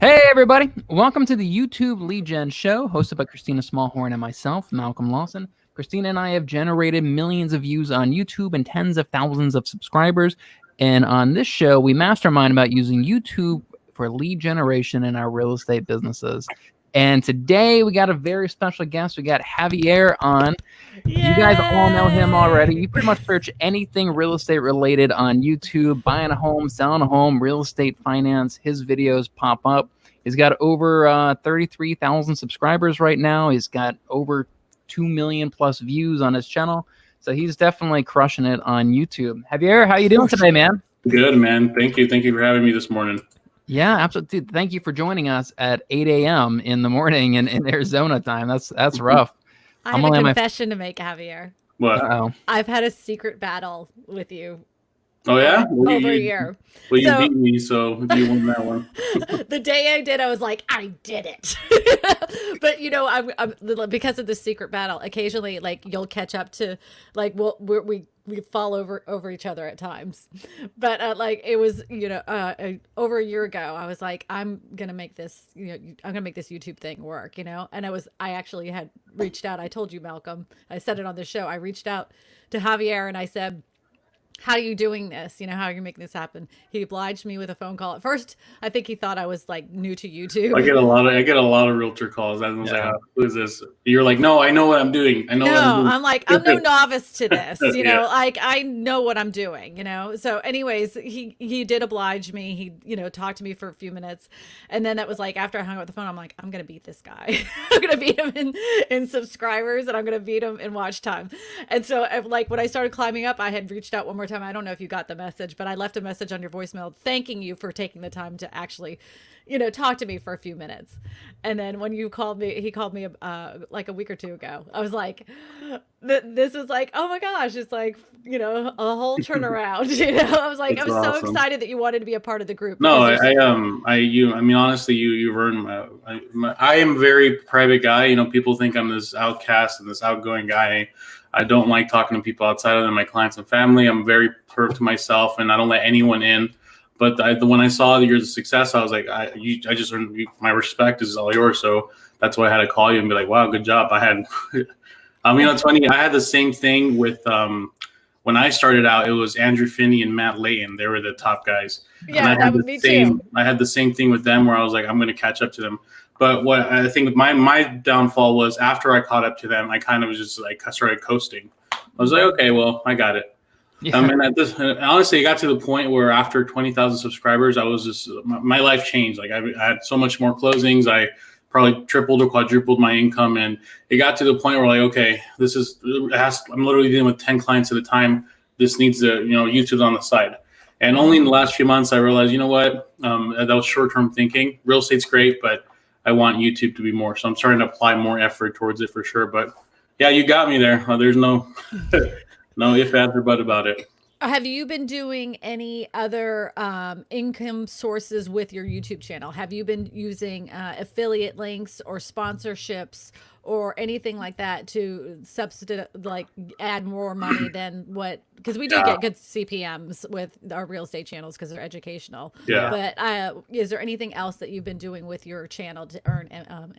Hey everybody, welcome to the YouTube Lead Gen Show, hosted by Christina Smallhorn and myself, Malcolm Lawson. Christina and I have generated millions of views on YouTube and tens of thousands of subscribers. And on this show, we mastermind about using YouTube for lead generation in our real estate businesses. And today we got a very special guest. We got Javier on. Yay! You guys all know him already. You pretty much search anything real estate related on YouTube, buying a home, selling a home, real estate finance. His videos pop up. He's got over 33,000 subscribers right now. He's got over 2 million plus views on his channel. So he's definitely crushing it on YouTube. Javier, how you doing today, man? Good, man. Thank you. Thank you for having me this morning. Yeah, absolutely. Thank you for joining us at 8 a.m. in the morning in Arizona time. That's rough. I have a confession to make, Javier. What? Uh-oh. I've had a secret battle with you. Oh, yeah? Over a year. Well, you beat me, so you won that one. The day I did, I was like, I did it. But, you know, I'm because of the secret battle, occasionally, like, you'll catch up to, like, we fall over each other at times. But, like, it was, you know, over a year ago, I was like, I'm going to make this, you know, I'm going to make this YouTube thing work, you know? And I actually had reached out. I told you, Malcolm, I said it on the show. I reached out to Javier and I said, how are you doing this? You know, how are you making this happen? He obliged me with a phone call. At first, I think he thought I was like new to YouTube. I get a lot of realtor calls. I was like, who is this? You're like, no, I know what I'm doing. I know what I'm doing. I'm like, I'm no novice to this, you know, like I know what I'm doing, you know? So anyways, he did oblige me. He, you know, talked to me for a few minutes. And then that was like, after I hung up the phone, I'm like, I'm going to beat this guy. I'm going to beat him in subscribers and I'm going to beat him in watch time. And so like when I started climbing up, I had reached out one more time. I don't know if you got the message, but I left a message on your voicemail thanking you for taking the time to actually, you know, talk to me for a few minutes. And then when you called me, he called me like a week or two ago. I was like, this is like, oh my gosh, it's like, you know, a whole turnaround. You know, I was like, I was so excited that you wanted to be a part of the group. No, I mean, honestly, you've earned I am a very private guy. You know, people think I'm this outcast and this outgoing guy. I don't like talking to people outside of them, my clients and family. I'm very pert to myself, and I don't let anyone in. But when I saw your success, I was like, I just earned my respect is all yours. So that's why I had to call you and be like, wow, good job. You know, it's funny. I had the same thing with when I started out. It was Andrew Finney and Matt Layton. They were the top guys. Yeah, that was me too. I had the same thing with them where I was like, I'm going to catch up to them. But what I think my downfall was after I caught up to them, I kind of was just like, I started coasting. I was like, okay, well, I got it. Yeah. And honestly, it got to the point where after 20,000 subscribers, I was just, my life changed. Like I had so much more closings. I probably tripled or quadrupled my income. And it got to the point where like, okay, I'm literally dealing with 10 clients at a time. This needs to, you know, YouTube's on the side. And only in the last few months, I realized, you know what, that was short-term thinking. Real estate's great, but I want YouTube to be more. So I'm starting to apply more effort towards it for sure. But yeah, you got me there. There's no if, ands, or but about it. Have you been doing any other income sources with your YouTube channel? Have you been using affiliate links or sponsorships or anything like that to substitute, like add more money than what? Because we do get good CPMs with our real estate channels because they're educational. Yeah. But is there anything else that you've been doing with your channel to earn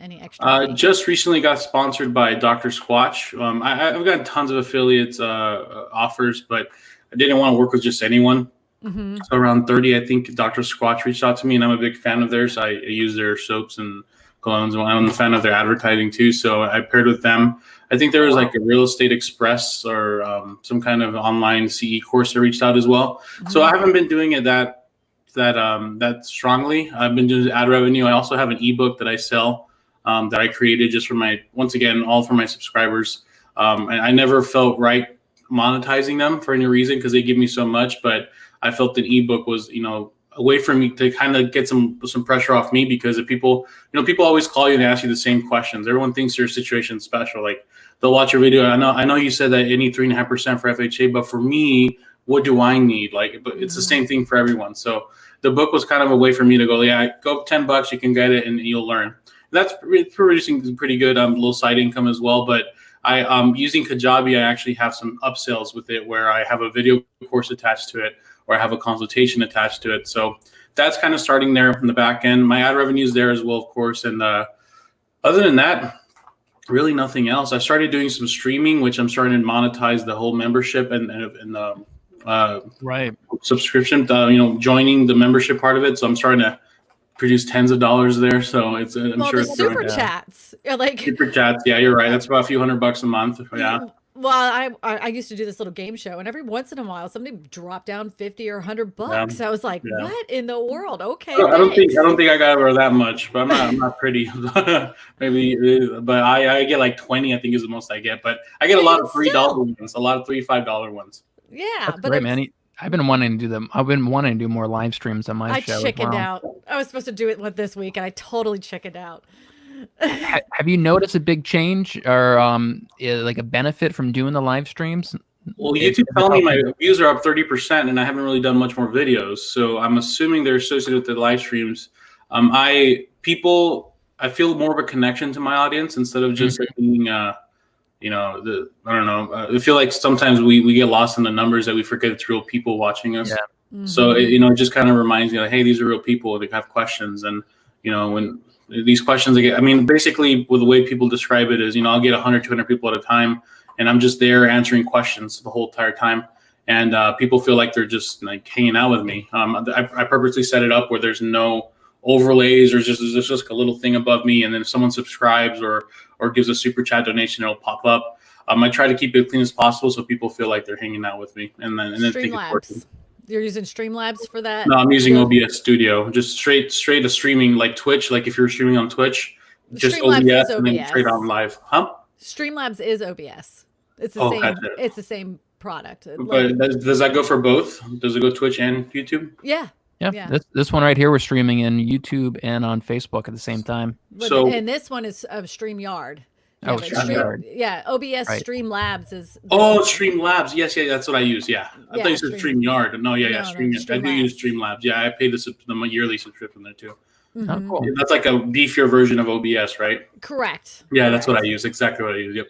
any extra money? Just recently got sponsored by Dr. Squatch. I've got tons of affiliates offers, but I didn't want to work with just anyone. Mm-hmm. So around 30, I think Dr. Squatch reached out to me, and I'm a big fan of theirs. I use their soaps and colognes, and I'm a fan of their advertising too. So I paired with them. I think there was like a Real Estate Express or some kind of online CE course that reached out as well. Mm-hmm. So I haven't been doing it that strongly. I've been doing ad revenue. I also have an ebook that I sell that I created just for all for my subscribers. And I never felt right monetizing them for any reason because they give me so much, but I felt an ebook was, you know, a way for me to kind of get some pressure off me because if people always call you and ask you the same questions. Everyone thinks your situation's special. Like they'll watch your video. I know you said that any 3.5% for FHA, but for me, what do I need? Like, but it's the same thing for everyone. So the book was kind of a way for me to go, yeah, go $10, you can get it and you'll learn. That's producing pretty good little side income as well. But using Kajabi, I actually have some upsells with it where I have a video course attached to it or I have a consultation attached to it. So that's kind of starting there from the back end. My ad revenue is there as well, of course. And other than that, really nothing else. I started doing some streaming, which I'm starting to monetize the whole membership and right subscription. Joining the membership part of it. So I'm starting to produce tens of dollars there. So it's I'm sure the super chats are like super chats. Yeah, you're right. That's about a few $100 a month. Yeah. Well, I used to do this little game show, and every once in a while, somebody dropped down $50 or $100. I was like, "What in the world?" Okay, I don't think I got over that much, but I'm not pretty. Maybe, but I get like 20. I think is the most I get, but I get a lot of $3 ones, a lot of $3-5 ones. Yeah, that's great, man. I've been wanting to do them. I've been wanting to do more live streams on my show. I chickened out. I was supposed to do it this week, and I totally chickened out. Have you noticed a big change or like a benefit from doing the live streams? Well, YouTube telling me my views are up 30%, and I haven't really done much more videos. So I'm assuming they're associated with the live streams. I feel more of a connection to my audience instead of just being, I don't know. I feel like sometimes we get lost in the numbers that we forget it's real people watching us. Yeah. So it just kind of reminds me like, hey, these are real people. They have questions, and when these questions basically with the way people describe it is, I'll get 100, 200 people at a time, and I'm just there answering questions the whole entire time. And people feel like they're just like hanging out with me. I purposely set it up where there's no overlays or there's just a little thing above me. And then if someone subscribes or gives a super chat donation, it'll pop up. I try to keep it clean as possible so people feel like they're hanging out with me. And then think it's working. You're using Streamlabs for that? No, I'm using OBS Studio. Just straight to streaming like Twitch. Like if you're streaming on Twitch, just OBS and then straight on live. Huh? Streamlabs is OBS. It's the same. Gotcha. It's the same product. But does that go for both? Does it go Twitch and YouTube? Yeah. Yeah. This one right here, we're streaming in YouTube and on Facebook at the same time. And this one is StreamYard. Oh, StreamYard. Yeah, OBS Streamlabs is. Streamlabs. Yes, that's what I use. Yeah, I thought you said StreamYard. No, Streamyard. I do use Streamlabs. Yeah, I pay the yearly subscription there too. Oh, cool. Yeah, that's like a beefier version of OBS, right? Correct. Yeah, that's what I use. Exactly what I use. Yep.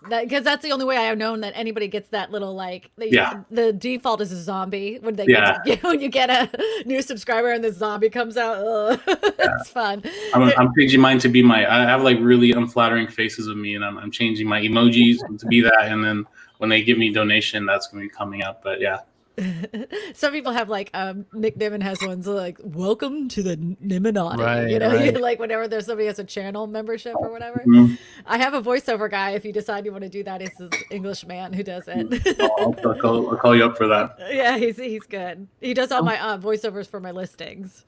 Because that's the only way I have known that anybody gets that little the default is a zombie when when you get a new subscriber and the zombie comes out. It's fun. I'm changing mine to be I have like really unflattering faces of me, and I'm changing my emojis to be that, and then when they give me donation, that's going to be coming up. But yeah. Some people have like Nick Nimmin has ones like "Welcome to the Nimminati," right. Like whenever there's somebody has a channel membership or whatever. I have a voiceover guy. If you decide you want to do that, it's this English man who does it. I'll call you up for that. Yeah, he's good. He does all my voiceovers for my listings.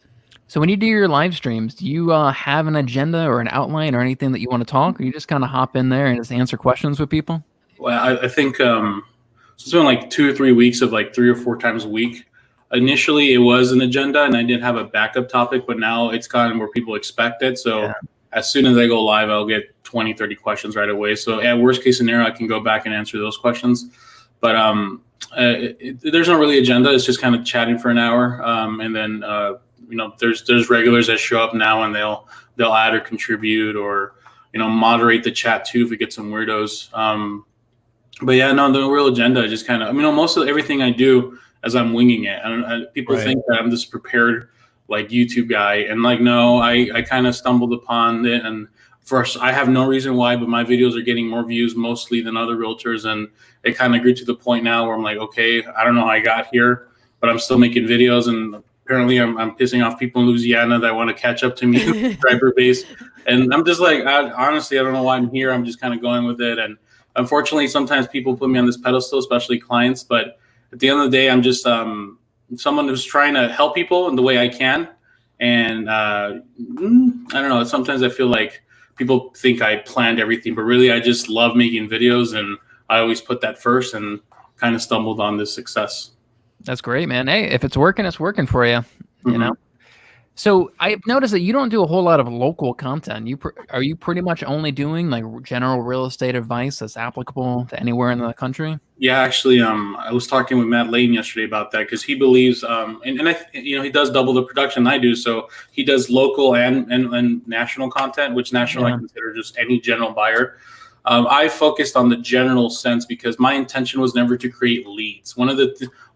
So when you do your live streams, do you have an agenda or an outline or anything that you want to talk, or you just kind of hop in there and just answer questions with people? Well, I think. So it's been like 2 or 3 weeks of like 3 or 4 times a week. Initially, it was an agenda, and I didn't have a backup topic, but now it's gotten where people expect it. So as soon as I go live, I'll get 20, 30 questions right away. So at worst case scenario, I can go back and answer those questions. But there's not really agenda. It's just kind of chatting for an hour, and then there's regulars that show up now, and they'll add or contribute or moderate the chat too if we get some weirdos. But yeah, no, the real agenda is just kind of, most of everything I do as I'm winging it. People think that I'm this prepared like YouTube guy, and like, no, I kind of stumbled upon it. And first, I have no reason why, but my videos are getting more views mostly than other realtors. And it kind of grew to the point now where I'm like, okay, I don't know how I got here, but I'm still making videos. And apparently I'm pissing off people in Louisiana that want to catch up to me, subscriber base. And I'm just like, honestly, I don't know why I'm here. I'm just kind of going with it. And unfortunately, sometimes people put me on this pedestal, especially clients. But at the end of the day, I'm just someone who's trying to help people in the way I can. And I don't know. Sometimes I feel like people think I planned everything, but really I just love making videos. And I always put that first and kind of stumbled on this success. That's great, man. Hey, if it's working, it's working for you, you know? So I've noticed that you don't do a whole lot of local content. Are you pretty much only doing like general real estate advice that's applicable to anywhere in the country? Yeah, actually, I was talking with Matt Lane yesterday about that because he believes, he does double the production I do. So he does local and national content, which national I consider just any general buyer. I focused on the general sense because my intention was never to create leads. One of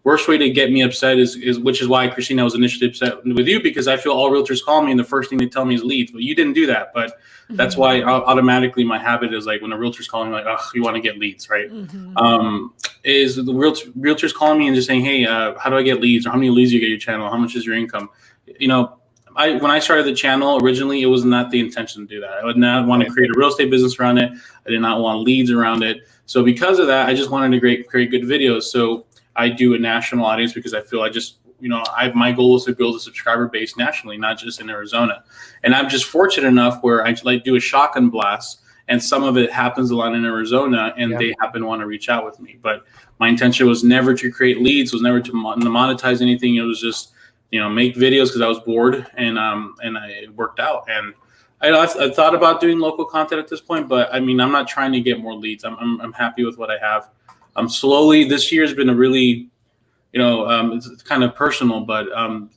worst way to get me upset is which is why Christina was initially upset with you, because I feel all realtors call me and the first thing they tell me is leads, but you didn't do that. But that's why automatically my habit is like when a realtor's calling me, like, oh, you want to get leads, right? Is the realtors calling me and just saying, hey, how do I get leads, or how many leads do you get your channel? How much is your income? You know, when I started the channel originally, it was not the intention to do that. I would not want to create a real estate business around it. I did not want leads around it. So because of that, I just wanted to create good videos. So I do a national audience because I feel my goal is to build a subscriber base nationally, not just in Arizona. And I'm just fortunate enough where I do a shotgun blast, and some of it happens a lot in Arizona, and they happen to want to reach out with me. But my intention was never to create leads, was never to monetize anything. It was just, make videos because I was bored, and it worked out. And I thought about doing local content at this point, but I mean, I'm not trying to get more leads. I'm happy with what I have. Slowly, this year has been a really, it's kind of personal, but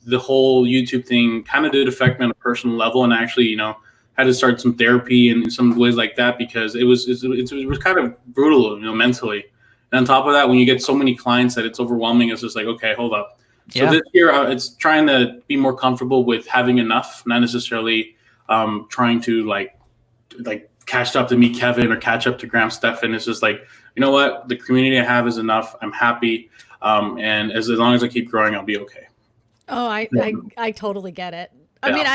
the whole YouTube thing kind of did affect me on a personal level, and I actually, had to start some therapy and some ways like that, because it was kind of brutal, mentally. And on top of that, when you get so many clients that it's overwhelming, it's just like, okay, hold up. So this year, it's trying to be more comfortable with having enough, not necessarily trying to like catch up to me, Kevin, or catch up to Graham Stephan. It's just like, you know what, the community I have is enough. I'm happy, and as long as I keep growing, I'll be okay. Oh, I totally get it. I mean,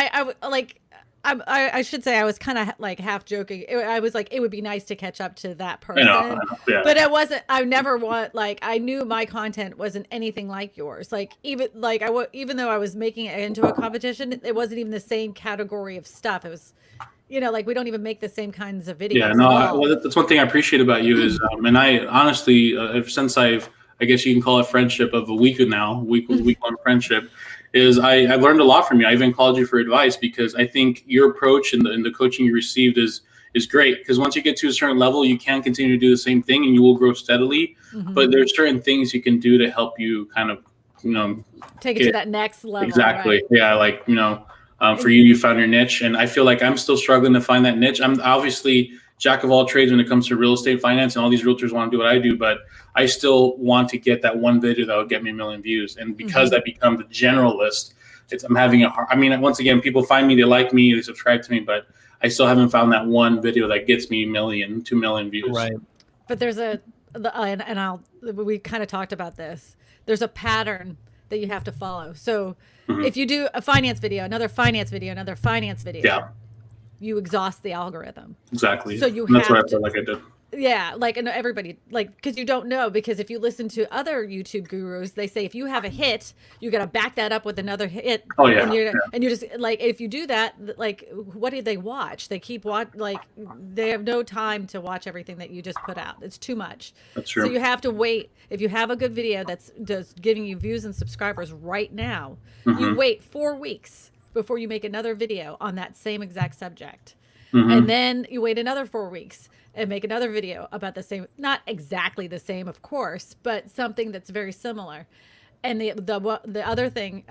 I should say I was kind of like half joking. I was like, it would be nice to catch up to that person, I know. Yeah. But it wasn't. I knew my content wasn't anything like yours. Even though I was making it into a competition, it wasn't even the same category of stuff. It was, we don't even make the same kinds of videos. Yeah, no, that's one thing I appreciate about you is, and I honestly, since I guess you can call it friendship of a week now, week long friendship, is I learned a lot from you. I even called you for advice because I think your approach and the coaching you received is great, because once you get to a certain level, you can continue to do the same thing and you will grow steadily. But there's certain things you can do to help you kind of, take it to that next level. Exactly. Right? Yeah. For you found your niche, and I feel like I'm still struggling to find that niche. I'm obviously jack of all trades when it comes to real estate finance, and all these realtors want to do what I do, but I still want to get that one video that will get me 1 million views. And because I become the generalist, I'm having once again, people find me, they like me, they subscribe to me, but I still haven't found that one video that gets me 1 million, 2 million views. Right. But there's we kind of talked about this. There's a pattern that you have to follow. So if you do a finance video, another finance video, another finance video, you exhaust the algorithm. Exactly. So that's what I feel like I did. Yeah, and everybody, because you don't know, because if you listen to other YouTube gurus, they say if you have a hit, you got to back that up with another hit. Oh yeah. And you're just if you do that, what do they watch? They keep they have no time to watch everything that you just put out. It's too much. That's true. So you have to wait. If you have a good video that's just giving you views and subscribers right now, you wait 4 weeks before you make another video on that same exact subject. And then you wait another 4 weeks and make another video about the same, not exactly the same, of course, but something that's very similar. And the other thing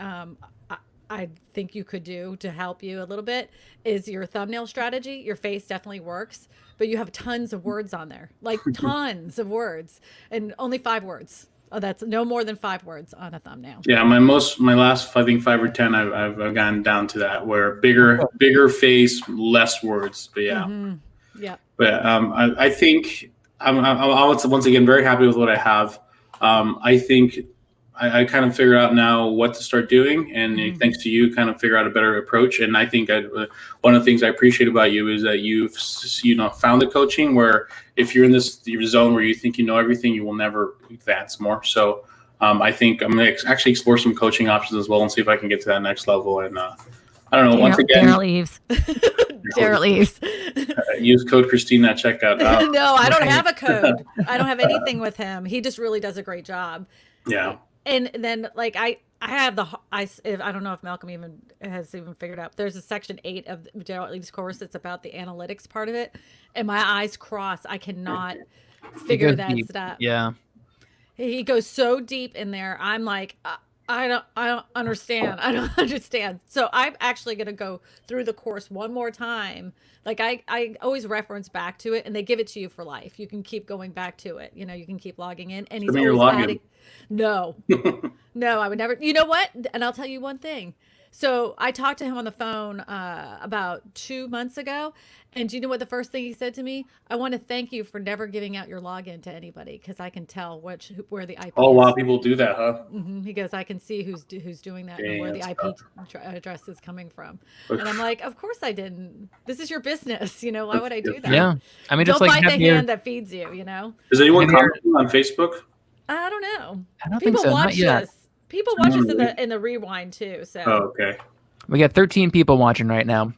I think you could do to help you a little bit is your thumbnail strategy. Your face definitely works, but you have tons of words on there, tons of words, and only 5 words. Oh, that's no more than 5 words on a thumbnail. Yeah, my last, I think 5 or 10, I've gone down to that, where bigger face, less words. But yeah, yeah. But I think I'm once again very happy with what I have. I think I kind of figure out now what to start doing, and thanks to you, kind of figure out a better approach. And I think one of the things I appreciate about you is that you've found the coaching where if you're in this zone where you think you know everything, you will never advance more. So I think I'm going to actually explore some coaching options as well and see if I can get to that next level. And I don't know. Once again, Daryl Eves. Daryl Eves. Use code Christina at checkout. No, I don't have a code. I don't have anything with him. He just really does a great job. Yeah. And then I have I don't know if Malcolm has figured out. There's a section 8 of Daryl Eves' course that's about the analytics part of it, and my eyes cross. I cannot figure that deep. stuff. Yeah. He goes so deep in there. I'm like, I don't understand. I don't understand. So I'm actually going to go through the course one more time. Like I always reference back to it, and they give it to you for life. You can keep going back to it. You know, you can keep logging in, and Send he's me your always login. adding. No, no, I would never. You know what? And I'll tell you one thing. So I talked to him on the phone about 2 months ago, and do you know what the first thing he said to me? I want to thank you for never giving out your login to anybody because I can tell where the IP Oh wow, is. people do that, huh? He goes, I can see who's doing that and Dang, where the that's IP tough. address is coming from. And I'm Oof. like, of course I didn't. This is your business. You know, why would I That's do that? true. Yeah, I mean, just Don't like bite the hand that feeds you, you know? Does anyone Javier. comment on Facebook? I don't know. I don't think People so. Not watch yet. this. People watch Someone us really? in the rewind too. Oh, So, okay. We got 13 people watching right now.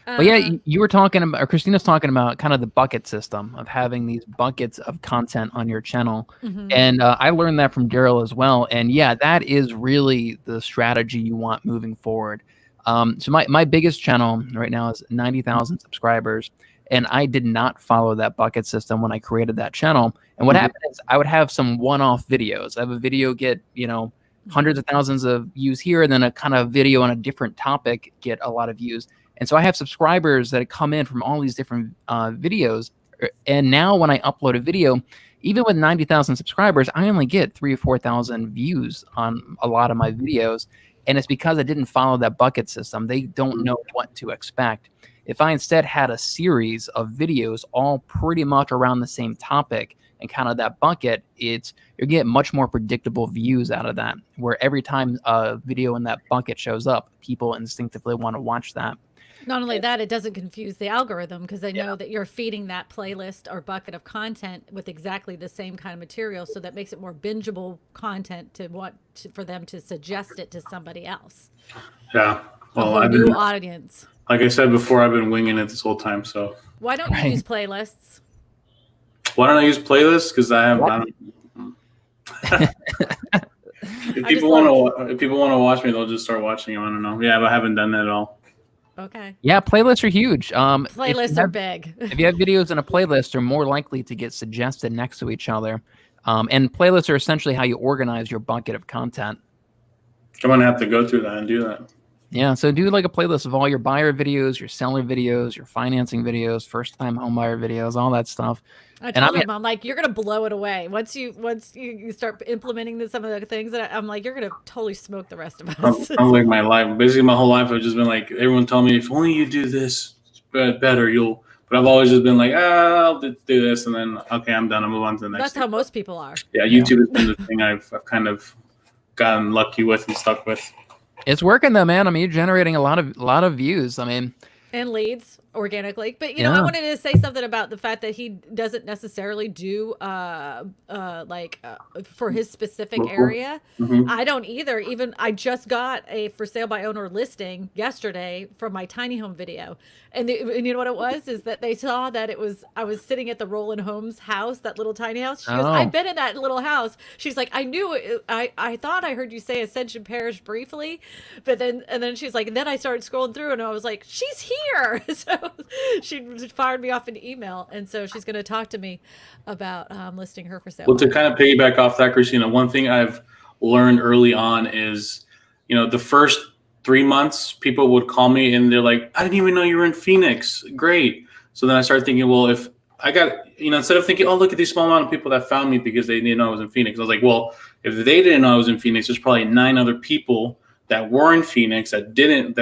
But yeah, uh, you were talking about, or Christina's talking about kind of the bucket system of having these buckets of content on your channel. mhm. And I learned that from Daryl as well. And yeah, that is really the strategy you want moving forward. So my biggest channel right now is 90,000 subscribers. And I did not follow that bucket system when I created that channel. And what Mhm. happened is I would have some one-off videos. I have a video get, hundreds of thousands of views here, and then a kind of video on a different topic get a lot of views. And so I have subscribers that come in from all these different videos. And now when I upload a video, even with 90,000 subscribers, I only get 3,000 or 4,000 views on a lot of my videos. And it's because I didn't follow that bucket system. They don't know what to expect. If I instead had a series of videos all pretty much around the same topic and kind of that bucket, you're getting much more predictable views out of that, where every time a video in that bucket shows up, people instinctively want to watch that. Not only that, it doesn't confuse the algorithm because they Yeah. know that you're feeding that playlist or bucket of content with exactly the same kind of material. So that makes it more bingeable content for them to suggest it to somebody else, Yeah. a Well, whole new audience. like I said before, I've been winging it this whole time. So Why don't you Right. use playlists? why don't I use playlists? Because I have. What? I don't, if I just people love. want to, if people want to watch me, they'll just start watching them. I don't know. Yeah, but I haven't done that at all. Okay. Yeah, playlists are huge. Playlists are big. If you have videos in a playlist, they're more likely to get suggested next to each other. And playlists are essentially how you organize your bucket of content. I'm gonna have to go through that and do that. Yeah, so do like a playlist of all your buyer videos, your seller videos, your financing videos, first-time home buyer videos, all that stuff. I And told him, I'm like, you're gonna blow it away once you start implementing some of the things that I'm like, you're gonna totally smoke the rest of us. I'm like my life, basically my whole life, I've just been like everyone telling me if only you do this better, you'll. But I've always just been like, I'll do this, and then okay, I'm done. I'll move on to the next. That's thing. how most people are. Yeah, YouTube has been the thing I've kind of gotten lucky with and stuck with. it's working though, man. I mean, you're generating a lot of views. I mean, And leads organically. But you know, I wanted to say something about the fact that he doesn't necessarily do for his specific area. Mm-hmm. I don't either. Even I just got a for sale by owner listing yesterday from my tiny home video. And you know what it was is that they saw that I was sitting at the Roland Homes house, that little tiny house. She goes, Oh. I've been in that little house. She's like, I knew it. I thought I heard you say Ascension Parish briefly, but then she's like, and then I started scrolling through and I was like, she's here. So she fired me off an email, and so she's going to talk to me about listing her for sale. Well, to kind of piggyback off that, Christina, one thing I've learned early on is, the first 3 months, people would call me and they're like, I didn't even know you were in Phoenix. Great. So then I started thinking, well, if I got, instead of thinking, oh, look at these small amount of people that found me because they didn't know I was in Phoenix. I was like, well, if they didn't know I was in Phoenix, there's probably 9 other people that were in Phoenix that didn't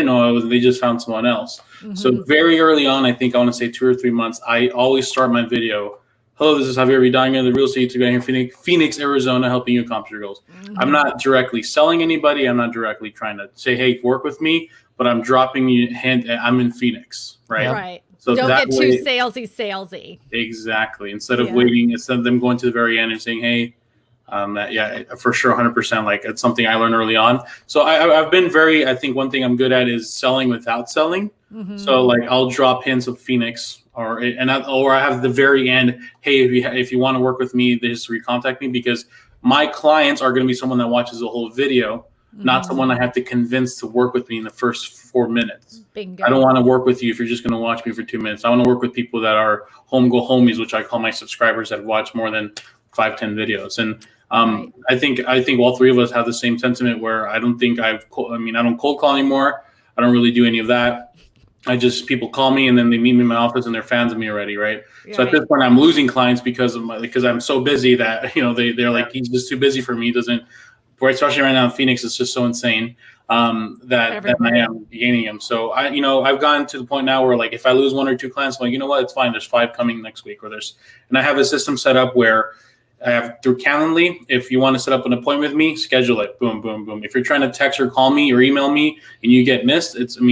know I was, they just found someone else. Mm-hmm. So very early on, I think I want to say 2 or 3 months, I always start my video. Hello, this is Javier Vidana, the real estate guy here in Phoenix, Arizona, helping you accomplish your goals. Mm-hmm. I'm not directly selling anybody. I'm not directly trying to say, hey, work with me, but I'm dropping you a hint. I'm in Phoenix, right? Right. So don't that get way, too salesy. Exactly. Instead of waiting, instead of them going to the very end and saying, hey, for sure, 100%. Like it's something I learned early on. So I've been I think one thing I'm good at is selling without selling. Mm-hmm. So like I'll drop hints of Phoenix or I have the very end. Hey, if you want to work with me, they just recontact me because my clients are going to be someone that watches the whole video, not someone I have to convince to work with me in the first 4 minutes. Bingo. I don't want to work with you if you're just going to watch me for 2 minutes. I want to work with people that are home go homies, which I call my subscribers that watch more than 5-10 videos. And Right. I think all three of us have the same sentiment where I don't cold call anymore. I don't really do any of that. People call me and then they meet me in my office and they're fans of me already, right? So at this point, I'm losing clients because I'm so busy that they're like, he's just too busy for me. He doesn't, especially right now in Phoenix, it's just so insane that I am gaining them. So I've gotten to the point now where like if I lose 1 or 2 clients, I'm like, you know what, it's fine. There's 5 coming next week, and I have a system set up where I have through Calendly. If you want to set up an appointment with me, schedule it. Boom, boom, boom. If you're trying to text or call me or email me and you get missed, I'm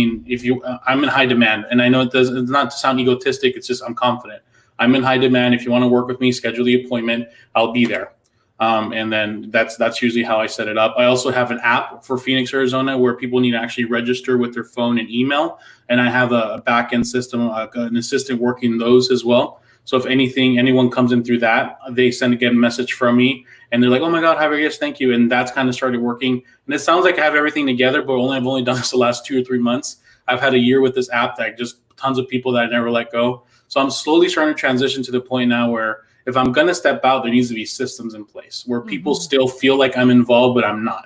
in high demand, and I know it's not to sound egotistic. It's just I'm confident. I'm in high demand. If you want to work with me, schedule the appointment. I'll be there. And then that's usually how I set it up. I also have an app for Phoenix, Arizona, where people need to actually register with their phone and email, and I have a back-end system, an assistant working those as well. So if anyone comes in through that, they get a message from me and they're like, oh my God, Javier, yes, thank you. And that's kind of started working. And it sounds like I have everything together, but I've only done this the last 2 or 3 months. I've had a year with this app that just tons of people that I never let go. So I'm slowly starting to transition to the point now where if I'm going to step out, there needs to be systems in place where people still feel like I'm involved, but I'm not.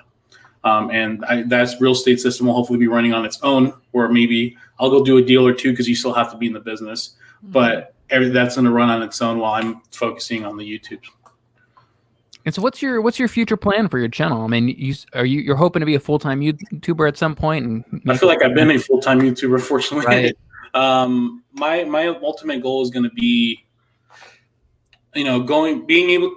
That's real estate system will hopefully be running on its own, or maybe I'll go do a deal or two because you still have to be in the business. But that's going to run on its own while I'm focusing on the YouTube. And so what's your future plan for your channel? I mean, you're hoping to be a full-time YouTuber at some point? And I feel like I've been a full-time YouTuber, fortunately. Right. My ultimate goal is going to be, being able.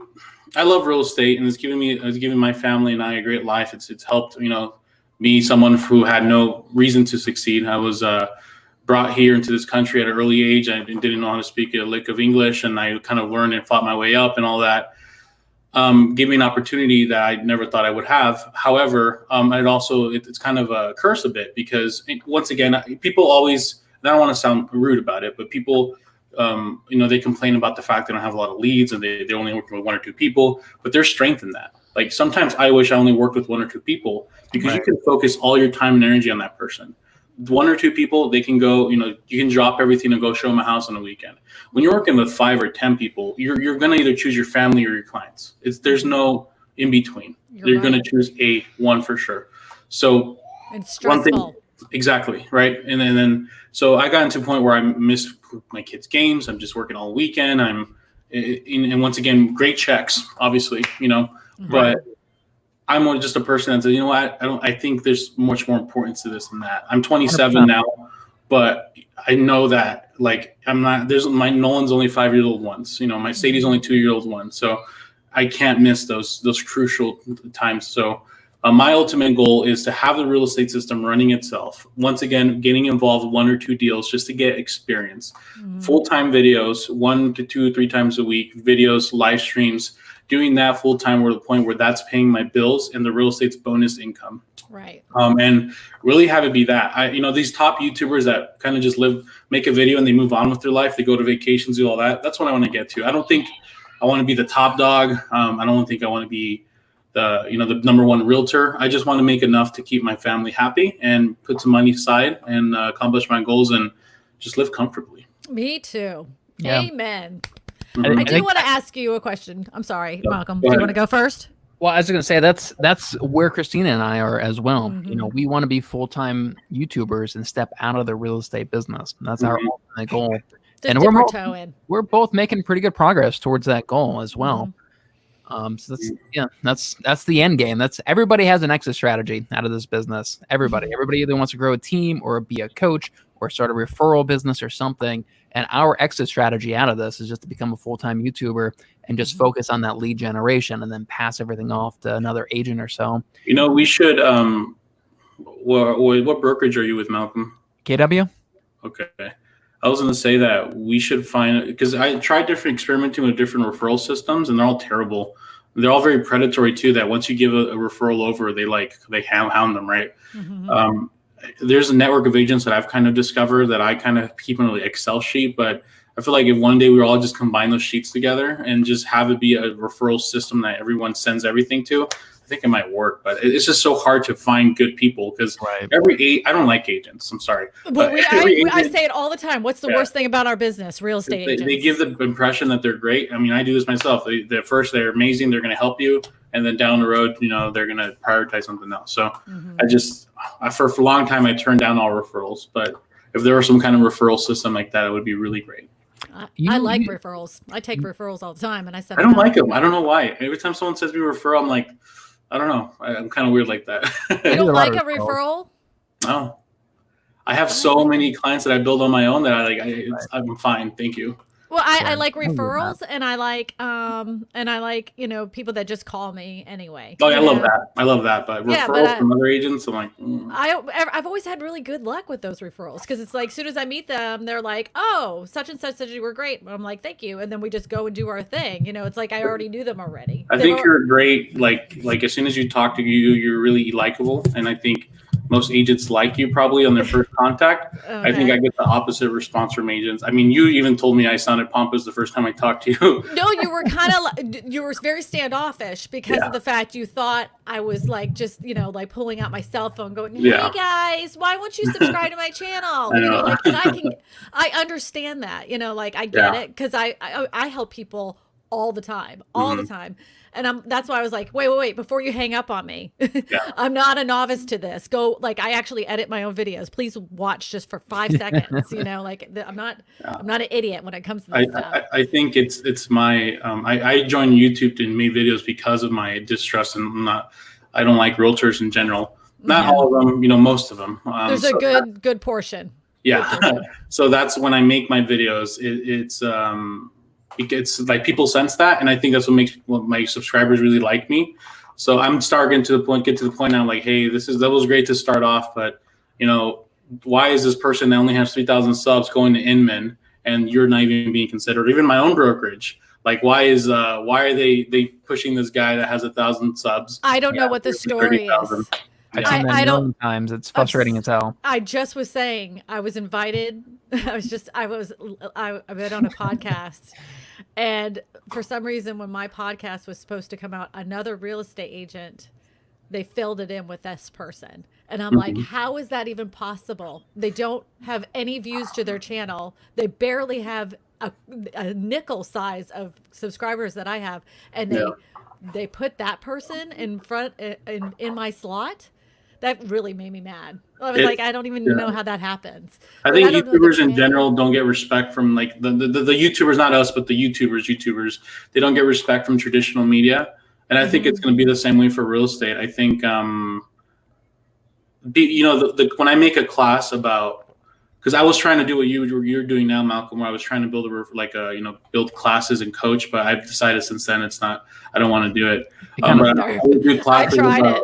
I love real estate, and it's giving my family and I a great life. It's helped, me, someone who had no reason to succeed. I was brought here into this country at an early age. I didn't know how to speak a lick of English, and I kind of learned and fought my way up and all that. Gave me an opportunity that I never thought I would have. However, it's kind of a curse a bit because once again, people always, and I don't want to sound rude about it, but people, they complain about the fact they don't have a lot of leads and they only work with 1 or 2 people, but there's strength in that. Like sometimes I wish I only worked with 1 or 2 people because you can focus all your time and energy on that person. 1 or 2 people, they can go, you can drop everything and go show them a house on a weekend. When you're working with 5 or 10 people, you're going to either choose your family or your clients. There's no in between. You're going to choose one for sure. So and stressful. Exactly. Right. And then, so I got into a point where I miss my kids' games. I'm just working all weekend. And once again, great checks, obviously, but I'm just a person that says, you know what, I think there's much more importance to this than that. I'm 27 now, but I know that like my Nolan's only 5-year-old ones, my Sadie's only 2-year-old one. So I can't miss those crucial times. So my ultimate goal is to have the real estate system running itself. Once again, getting involved 1 or 2 deals just to get experience. Full-time videos, 1 to 2 or 3 times a week, videos, live streams, doing that full time to the point where that's paying my bills and the real estate's bonus income. Right. And really have it be that. These top YouTubers that kind of just make a video and they move on with their life. They go to vacations, do all that. That's what I want to get to. I don't think I want to be the top dog. I don't think I want to be the number 1 realtor. I just want to make enough to keep my family happy and put some money aside and accomplish my goals and just live comfortably. Me too. Yeah. Amen. I do want to ask you a question. I'm sorry, Malcolm. Do you want to go first? Well, I was going to say that's where Christina and I are as well. We want to be full-time YouTubers and step out of the real estate business. That's our ultimate goal. And we're both making pretty good progress towards that goal as well. So that's the end game. Everybody has an exit strategy out of this business. Everybody either wants to grow a team or be a coach or start a referral business or something. And our exit strategy out of this is just to become a full-time YouTuber and just focus on that lead generation and then pass everything off to another agent or so. We should, what brokerage are you with, Malcolm? KW. Okay. I was going to say that we should find, because I tried experimenting with different referral systems and they're all terrible. They're all very predatory too, that once you give a referral over, they hound them, right? There's a network of agents that I've kind of discovered that I kind of keep in an Excel sheet, but I feel like if one day we all just combine those sheets together and just have it be a referral system that everyone sends everything to, I think it might work, but it's just so hard to find good people because I don't like agents. I'm sorry. But I say it all the time. What's the worst thing about our business? Real estate agents. They give the impression that they're great. I mean, I do this myself. They're amazing. They're going to help you. and then down the road, they're going to prioritize something else. So for a long time, I turned down all referrals, but if there was some kind of referral system like that, it would be really great. I like referrals. I take referrals all the time, and I said I don't like them. I don't know why. Every time someone says me referral, I'm like, I don't know. I'm kind of weird like that. You don't like a referral? No. I have so many clients that I build on my own that I'm fine. Thank you. Well, I like referrals, and I like people that just call me anyway. Oh, yeah, I love that. But referrals from other agents, I'm like, I've always had really good luck with those referrals, because it's like, as soon as I meet them, they're like, oh, such and such, you were great. I'm like, thank you, and then we just go and do our thing. It's like I already knew them already. I think you're great. Like as soon as you talk to you're really likable, and I think most agents like you probably on their first contact. Okay. I think I get the opposite response from agents. I mean, you even told me I sounded pompous the first time I talked to you. No, you were you were very standoffish because of the fact you thought I was like, just, like pulling out my cell phone going, hey guys, why won't you subscribe to my channel? I understand that, like I get it, because I help people all the time, the time. And that's why I was like, wait, before you hang up on me, I'm not a novice to this. I actually edit my own videos. Please watch just for 5 seconds. I'm not an idiot when it comes to this stuff. I think it's my, I joined YouTube and made videos because of my distrust, and I don't like realtors in general. Not all of them, most of them. There's a good portion. Yeah. So that's when I make my videos. It's like people sense that, and I think that's what makes my subscribers really like me. So I'm starting get to the point now, like, hey, that was great to start off, but why is this person that only has 3,000 subs going to Inman and you're not even being considered? Even my own brokerage, like, why are they pushing this guy that has 1,000 subs? I don't know what the story is. I don't. Times it's frustrating as hell. I just was saying, I was invited. I been on a podcast, and for some reason, when my podcast was supposed to come out, another real estate agent, they filled it in with this person, and I'm like, how is that even possible? They don't have any views to their channel. They barely have a nickel size of subscribers that I have, and they put that person in front in my slot. That really made me mad. I was like, I don't even know how that happens. I think YouTubers in general don't get respect from, like, the YouTubers, not us, but the YouTubers. They don't get respect from traditional media. And I think it's going to be the same way for real estate. I think, when I make a class about, because I was trying to do what you're doing now, Malcolm, where I was trying to build classes and coach, but I've decided since then I don't want to do it. I tried it.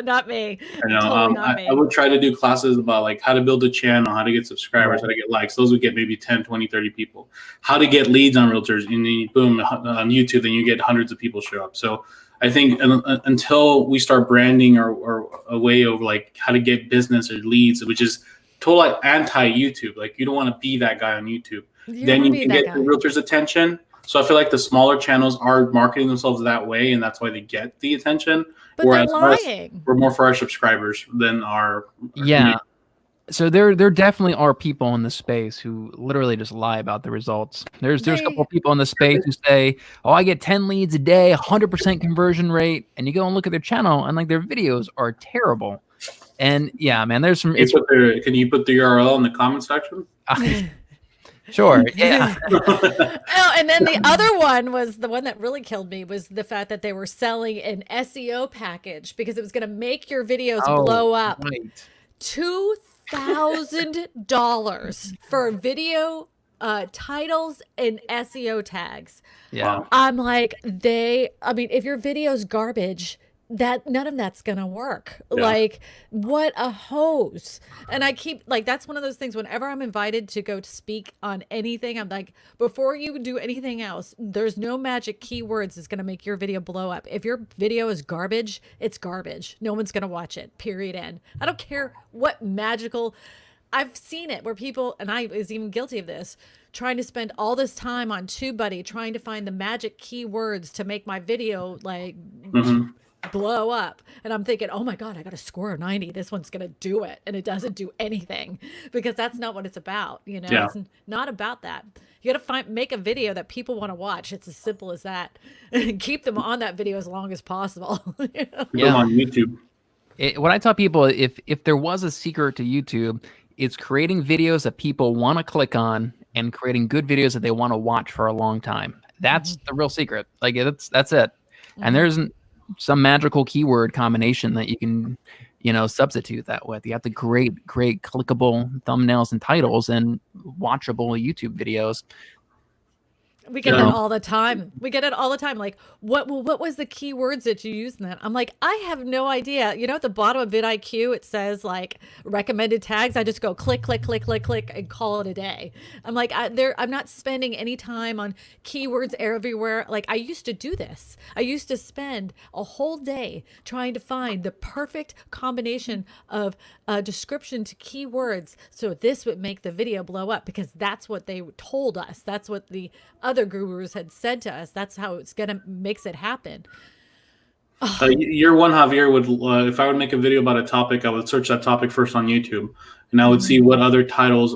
Not me. I know. I would try to do classes about, like, how to build a channel, how to get subscribers, how to get likes. Those would get maybe 10, 20, 30 people. How to get leads on realtors, and then boom, on YouTube, then you get hundreds of people show up. So I think until we start branding or a way of, like, how to get business or leads, which is totally anti-YouTube. Like, you don't want to be that guy on YouTube. Then you can get the realtor's attention. So I feel like the smaller channels are marketing themselves that way, and that's why they get the attention. But whereas they're lying. We're more for our subscribers than our So there definitely are people in the space who literally just lie about the results. There's a couple of people in the space who say, "Oh, I get 10 leads a day, 100% conversion rate," and you go and look at their channel, and, like, their videos are terrible. And man, there's some. Can you put the URL in the comment section? Sure. Yeah. And then the other one was the one that really killed me, was the fact that they were selling an SEO package because it was going to make your videos blow up. Right. $2,000 for video titles and SEO tags. Yeah. I'm like, if your video's garbage, that none of that's gonna work. Like, what a hose. And I keep, like, that's one of those things, whenever I'm invited to go to speak on anything, I'm like, before you do anything else, there's no magic keywords that's gonna make your video blow up. If your video is garbage, it's garbage. No one's gonna watch it, period, end. I don't care what magical. I've seen it where people, and I was even guilty of this, trying to spend all this time on TubeBuddy trying to find the magic keywords to make my video, like, blow up. And I'm thinking, oh my God, I got a score of 90. This one's going to do it. And it doesn't do anything because that's not what it's about. You know, Yeah. it's not about that. You got to make a video that people want to watch. It's as simple as that. And keep them on that video as long as possible. You know? Put them on YouTube. What I tell people, if there was a secret to YouTube, it's creating videos that people want to click on and creating good videos that they want to watch for a long time. That's the real secret. Like that's it. And there's some magical keyword combination that you can, substitute that with. You have the great clickable thumbnails and titles and watchable YouTube videos. We get it all the time. We get it all the time. Like, what was the keywords that you used in that? I'm like, I have no idea. You know, at the bottom of vidIQ, it says like recommended tags. I just go click, and call it a day. I'm like, I'm not spending any time on keywords everywhere. Like I used to do this. I used to spend a whole day trying to find the perfect combination of description to keywords. So this would make the video blow up because that's what they told us. That's what the other gurus had said to us. That's how it's gonna makes it happen. Year one, Javier would, if I would make a video about a topic, I would search that topic first on YouTube, and I would see what other titles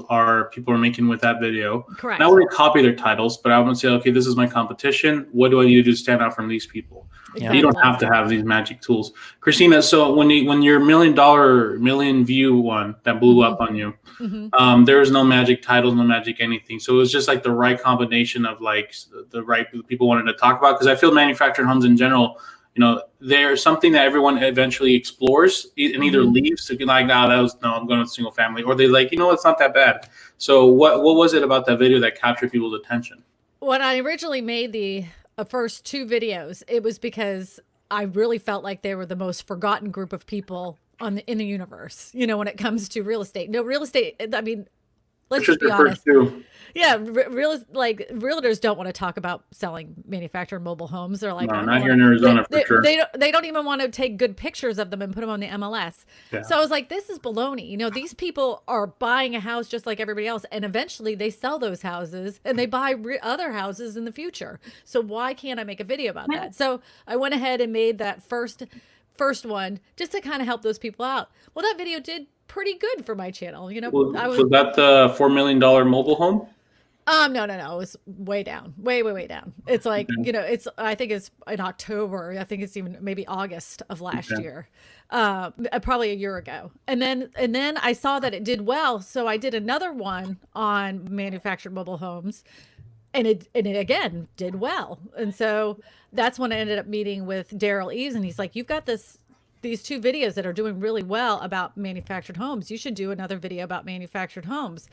people are making with that video. Correct. And I wouldn't copy their titles, but I would say, okay, this is my competition. What do I need to do to stand out from these people? Exactly. You don't have to have these magic tools, Christina. So when your million view one that blew up on you, there was no magic titles, no magic anything. So it was just like the right combination of like the right people wanted to talk about. Because I feel manufactured homes in general, they're something that everyone eventually explores and either leaves to be like, I'm going with single family, or they like, it's not that bad. So what was it about that video that captured people's attention? When I originally made the first two videos, it was because I really felt like they were the most forgotten group of people in the universe, when it comes to real estate. No, real estate, I mean, let's just be honest. Yeah, realtors don't want to talk about selling manufactured mobile homes. They're like, no, not here in Arizona for sure. They don't even want to take good pictures of them and put them on the MLS. Yeah. So I was like, this is baloney. These people are buying a house just like everybody else, and eventually they sell those houses and they buy other houses in the future. So why can't I make a video about that? So I went ahead and made that first one just to kind of help those people out. Well, that video did pretty good for my channel. Was that the $4 million mobile home? No. It was way down, way down. It's like, I think it's in October. I think it's even maybe August of last year, probably a year ago. And then I saw that it did well. So I did another one on manufactured mobile homes, and it again did well. And so that's when I ended up meeting with Daryl Eves, and he's like, you've got these two videos that are doing really well about manufactured homes. You should do another video about manufactured homes.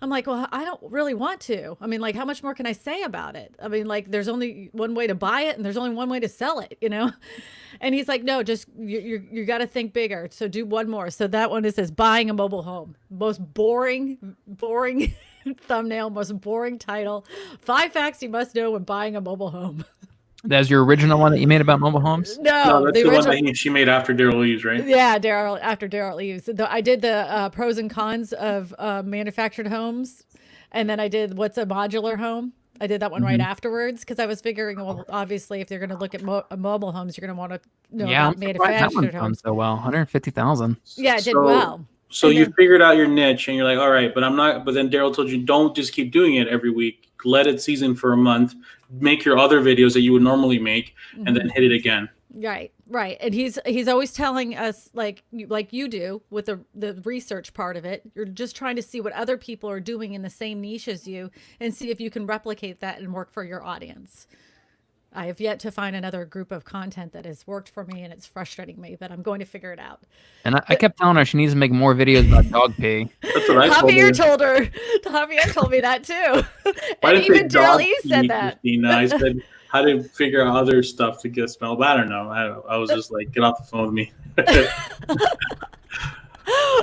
I'm like, well, I don't really want to. I mean, like, how much more can I say about it? I mean, like, there's only one way to buy it and there's only one way to sell it, And he's like, no, just you got to think bigger. So do one more. So that one, it says buying a mobile home. Most boring thumbnail, most boring title. 5 facts you must know when buying a mobile home. That's your original one that you made about mobile homes? No, that's the one that she made after Daryl Eves, right? Yeah, after Daryl Eves. I did the pros and cons of manufactured homes, and then I did what's a modular home. I did that one right afterwards because I was figuring, well, obviously, if they're going to look at mobile homes, you're going to want to know about manufactured homes. So well, 150,000. Yeah, it did well. So you figured out your niche, and you're like, all right, but I'm not. But then Daryl told you, don't just keep doing it every week. Let it season for a month. Make your other videos that you would normally make, and then hit it again. Right. And he's always telling us, like you do with the research part of it. You're just trying to see what other people are doing in the same niche as you, and see if you can replicate that and work for your audience. I have yet to find another group of content that has worked for me, and it's frustrating me, but I'm going to figure it out. And I kept telling her she needs to make more videos about dog pee. That's what I Javier told her. Javier told me that too. And even Daryl Eves said that. I said how to figure out other stuff to get smell, but I don't know. I was just like, get off the phone with me.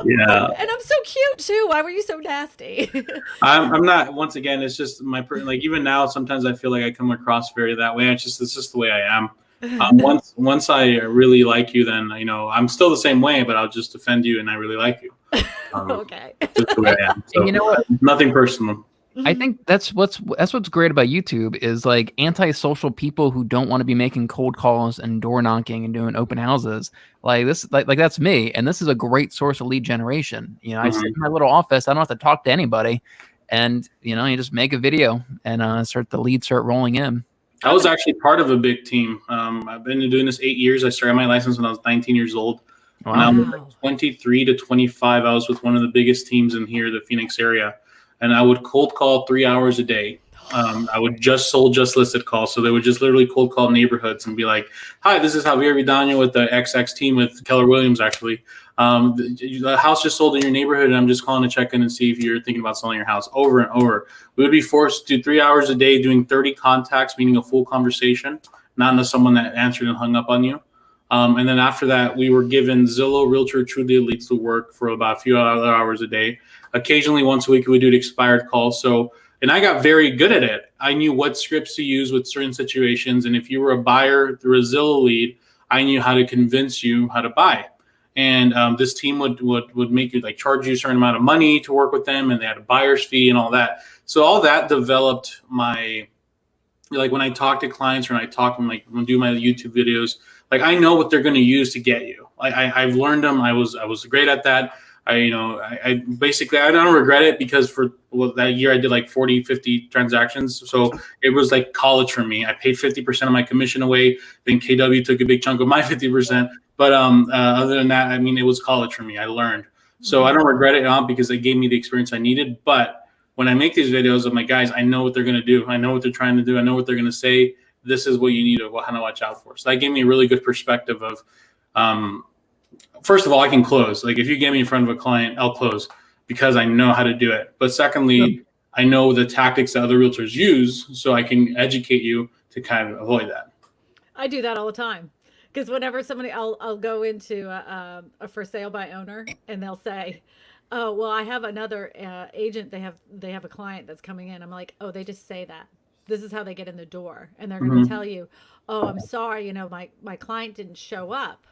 Yeah. And I'm so cute too. Why were you so nasty? I'm not. Once again, it's just like even now. Sometimes I feel like I come across very that way. It's just the way I am. Once I really like you, then I'm still the same way, but I'll just defend you, and I really like you. Okay. Just the way I am. So, you know what? Nothing personal. I think that's what's great about YouTube is like antisocial people who don't want to be making cold calls and door knocking and doing open houses. Like this, like that's me, and this is a great source of lead generation. You know, I sit in my little office. I don't have to talk to anybody, and you know, you just make a video and the leads start rolling in. I was actually part of a big team. I've been doing this 8 years. I started my license when I was 19 years old. Wow. When I was like 23 to 25, I was with one of the biggest teams in here, the Phoenix area. And I would cold call 3 hours a day. I would just listed calls. So they would just literally cold call neighborhoods and be like, hi, this is Javier Vidana with the XX team with Keller Williams, actually. The house just sold in your neighborhood, and I'm just calling to check in and see if you're thinking about selling your house. Over and over. We would be forced to do 3 hours a day doing 30 contacts, meaning a full conversation, not just someone that answered and hung up on you. And then after that, we were given Zillow, Realtor, Truly leads to work for about a few other hours a day. Occasionally, once a week, we would do expired calls. And I got very good at it. I knew what scripts to use with certain situations. And if you were a buyer through a Zillow lead, I knew how to convince you how to buy. And this team would make you like charge you a certain amount of money to work with them, and they had a buyer's fee and all that. So all that developed my, like when I talk to clients or when I talk and like when I do my YouTube videos, like I know what they're going to use to get you. I've learned them. I was great at that. I basically, I don't regret it because for that year I did like 40, 50 transactions. So it was like college for me. I paid 50% of my commission away. Then KW took a big chunk of my 50%. But other than that, I mean, it was college for me. I learned. So I don't regret it because it gave me the experience I needed. But when I make these videos, I'm like, guys, I know what they're going to do. I know what they're trying to do. I know what they're going to say. This is what you need to kind of watch out for. So that gave me a really good perspective of, first of all, I can close. Like if you get me in front of a client, I'll close because I know how to do it. But secondly, I know the tactics that other realtors use, so I can educate you to kind of avoid that. I do that all the time. Because whenever I'll go into a for sale by owner, and they'll say, "Oh, well, I have another agent. They have a client that's coming in." I'm like, "Oh, they just say that. This is how they get in the door, and they're going to tell you, oh, I'm sorry, my client didn't show up,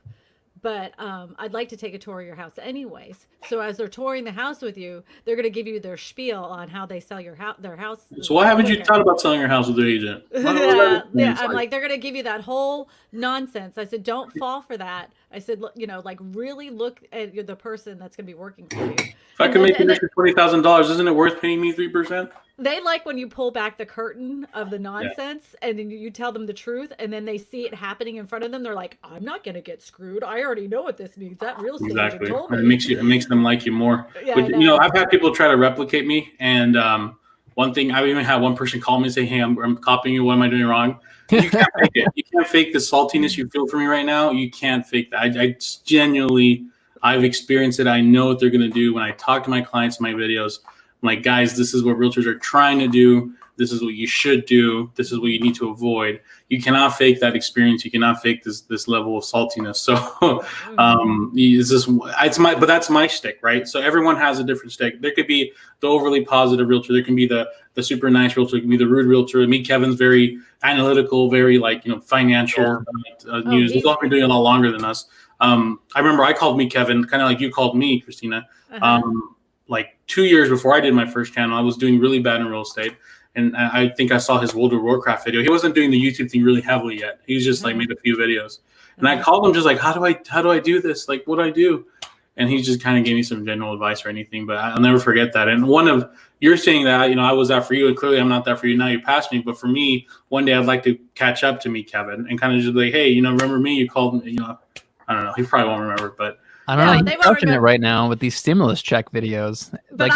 but I'd like to take a tour of your house anyways." So as they're touring the house with you, they're going to give you their spiel on how they sell their house. So why haven't you thought about selling your house with their agent? Yeah, I'm like, they're going to give you that whole nonsense. I said, don't fall for that. I said, like really look at the person that's going to be working for you. If I can make an extra $20,000, isn't it worth paying me 3%? They like when you pull back the curtain of the nonsense and then you tell them the truth, and then they see it happening in front of them. They're like, I'm not going to get screwed. I already know what this means. That real estate agent told me. It makes them like you more. Yeah, but, I've had people try to replicate me. And one thing, I even had one person call me and say, hey, I'm copying you. What am I doing wrong? You can't fake it. You can't fake the saltiness you feel from me right now. You can't fake that. I genuinely, I've experienced it. I know what they're going to do. When I talk to my clients in my videos, I'm like, guys, this is what realtors are trying to do. This is what you should do. This is what you need to avoid. You cannot fake that experience. You cannot fake this level of saltiness. So but that's my stick, right? So everyone has a different stick. There could be the overly positive realtor. There can be the super nice realtor. There can be the rude realtor. Me, Kevin's very analytical, very financial news. He's all been doing it a lot longer than us. I remember I called me Kevin, kind of like you called me, Christina. Like 2 years before I did my first channel, I was doing really bad in real estate. And I think I saw his World of Warcraft video. He wasn't doing the YouTube thing really heavily yet. He was just like made a few videos. And I called him just like, how do I do this? Like, what do I do? And he just kind of gave me some general advice or anything, but I'll never forget that. And you're saying that, I was that for you, and clearly I'm not that for you. Now you passed me. But for me, one day I'd like to catch up to me, Kevin, and kind of just like, hey, remember me? You called me, I don't know. He probably won't remember, but I don't know. He's touching it right now with these stimulus check videos. But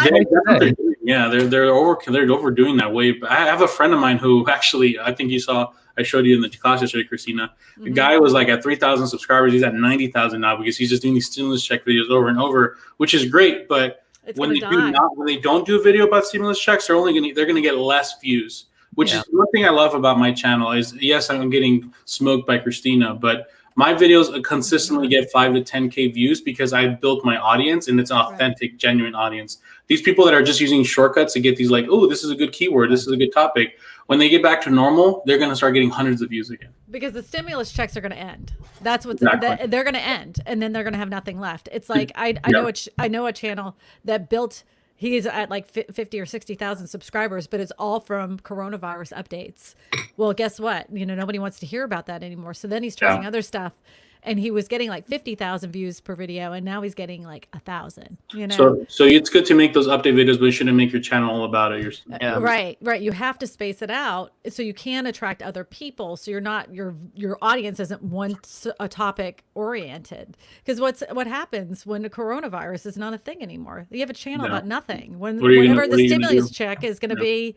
they're overdoing that way. But I have a friend of mine who actually, I think I showed you in the class yesterday, Christina. The guy was like at 3,000 subscribers. He's at 90,000 now because he's just doing these stimulus check videos over and over, which is great. But when they don't do a video about stimulus checks, they're going to get less views. Which is one thing I love about my channel is, yes, I'm getting smoked by Christina, but my videos consistently get 5 to 10K views because I built my audience, and it's an authentic, genuine audience. These people that are just using shortcuts to get these like, oh, this is a good keyword, this is a good topic. When they get back to normal, they're going to start getting hundreds of views again. Because the stimulus checks are going to end. That's what's they're going to end, and then they're going to have nothing left. It's like I know a channel that built He's at like 50 or 60,000 subscribers, but it's all from coronavirus updates. Well, guess what? Nobody wants to hear about that anymore. So then he's trying other stuff, and he was getting like 50,000 views per video, and now he's getting like 1,000. So it's good to make those update videos, but you shouldn't make your channel all about it. Right. You have to space it out so you can attract other people. So you're not your audience isn't one topic oriented. Because what happens when the coronavirus is not a thing anymore? You have a channel about nothing. Whenever the stimulus check is going to be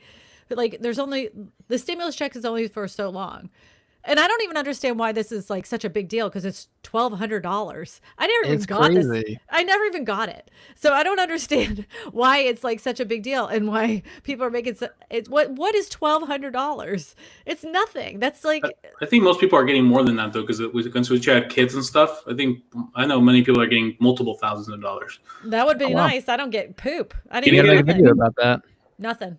like, the stimulus check is only for so long. And I don't even understand why this is like such a big deal, because it's $1,200. I never even got this. I never even got it. So I don't understand why it's like such a big deal and why people are making what is $1,200? It's nothing. That's like, I think most people are getting more than that though, because once you have kids and stuff, I know many people are getting multiple thousands of dollars. That would be nice. I don't get poop. I didn't get a video about that. Nothing.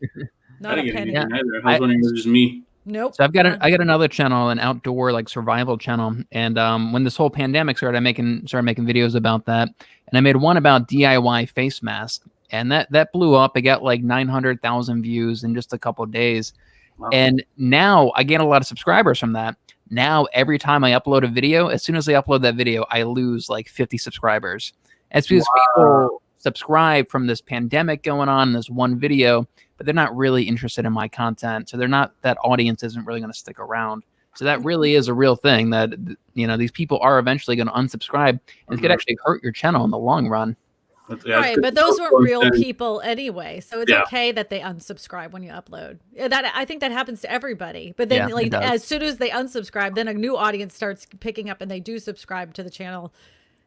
Not a penny. I was wondering if it was just me. Nope. So I got another channel, an outdoor like survival channel, and when this whole pandemic started, started making videos about that, and I made one about DIY face masks, and that blew up. I got like 900,000 views in just a couple of days, and now I get a lot of subscribers from that. Now every time I upload a video, as soon as I upload that video, I lose like 50 subscribers. It's because people subscribe from this pandemic going on in this one video, but they're not really interested in my content. So that audience isn't really going to stick around. So that really is a real thing that, these people are eventually going to unsubscribe, and it could actually hurt your channel in the long run. Right, but those weren't real people anyway. So it's okay that they unsubscribe when you upload. I think that happens to everybody. But then as soon as they unsubscribe, then a new audience starts picking up and they do subscribe to the channel.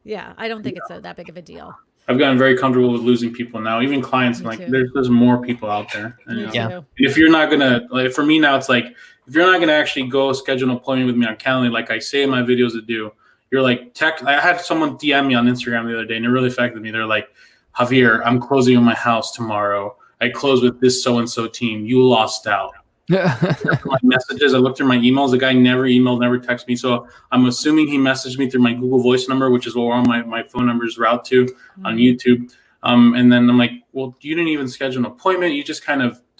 Yeah, I don't think it's that big of a deal. I've gotten very comfortable with losing people now, even clients. There's more people out there. And if you're not gonna, for me now, it's like, if you're not gonna actually go schedule an appointment with me on Calendly, like I say in my videos to do, you're like text. I had someone DM me on Instagram the other day, and it really affected me. They're like, Javier, I'm closing on my house tomorrow. I close with this so and so team. You lost out. My messages, I looked through my emails. The guy never emailed, never texted me. So I'm assuming he messaged me through my Google Voice number, which is where all my phone numbers route to on YouTube. And then I'm like, well, you didn't even schedule an appointment. You just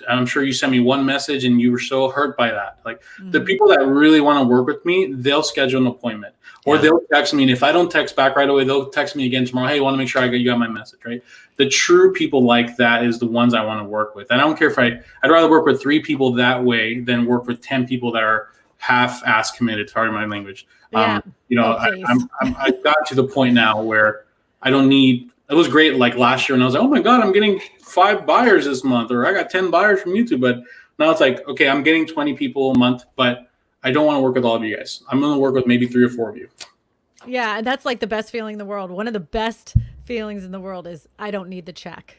I'm sure you sent me one message and you were so hurt by that. Like the people that really want to work with me, they'll schedule an appointment or they'll text me. And if I don't text back right away, they'll text me again tomorrow. Hey, I want to make sure you got my message, right? The true people like that is the ones I want to work with. And I don't care if I'd rather work with 3 people that way than work with 10 people that are half-ass committed. Sorry, my language. I got to the point now where I don't need. It was great like last year, and I was like, oh my God, I'm getting 5 buyers this month, or I got 10 buyers from YouTube. But now it's like, okay, I'm getting 20 people a month, but I don't want to work with all of you guys. I'm going to work with maybe 3 or 4 of you. Yeah, and that's like the best feeling in the world. One of the best feelings in the world is I don't need the check.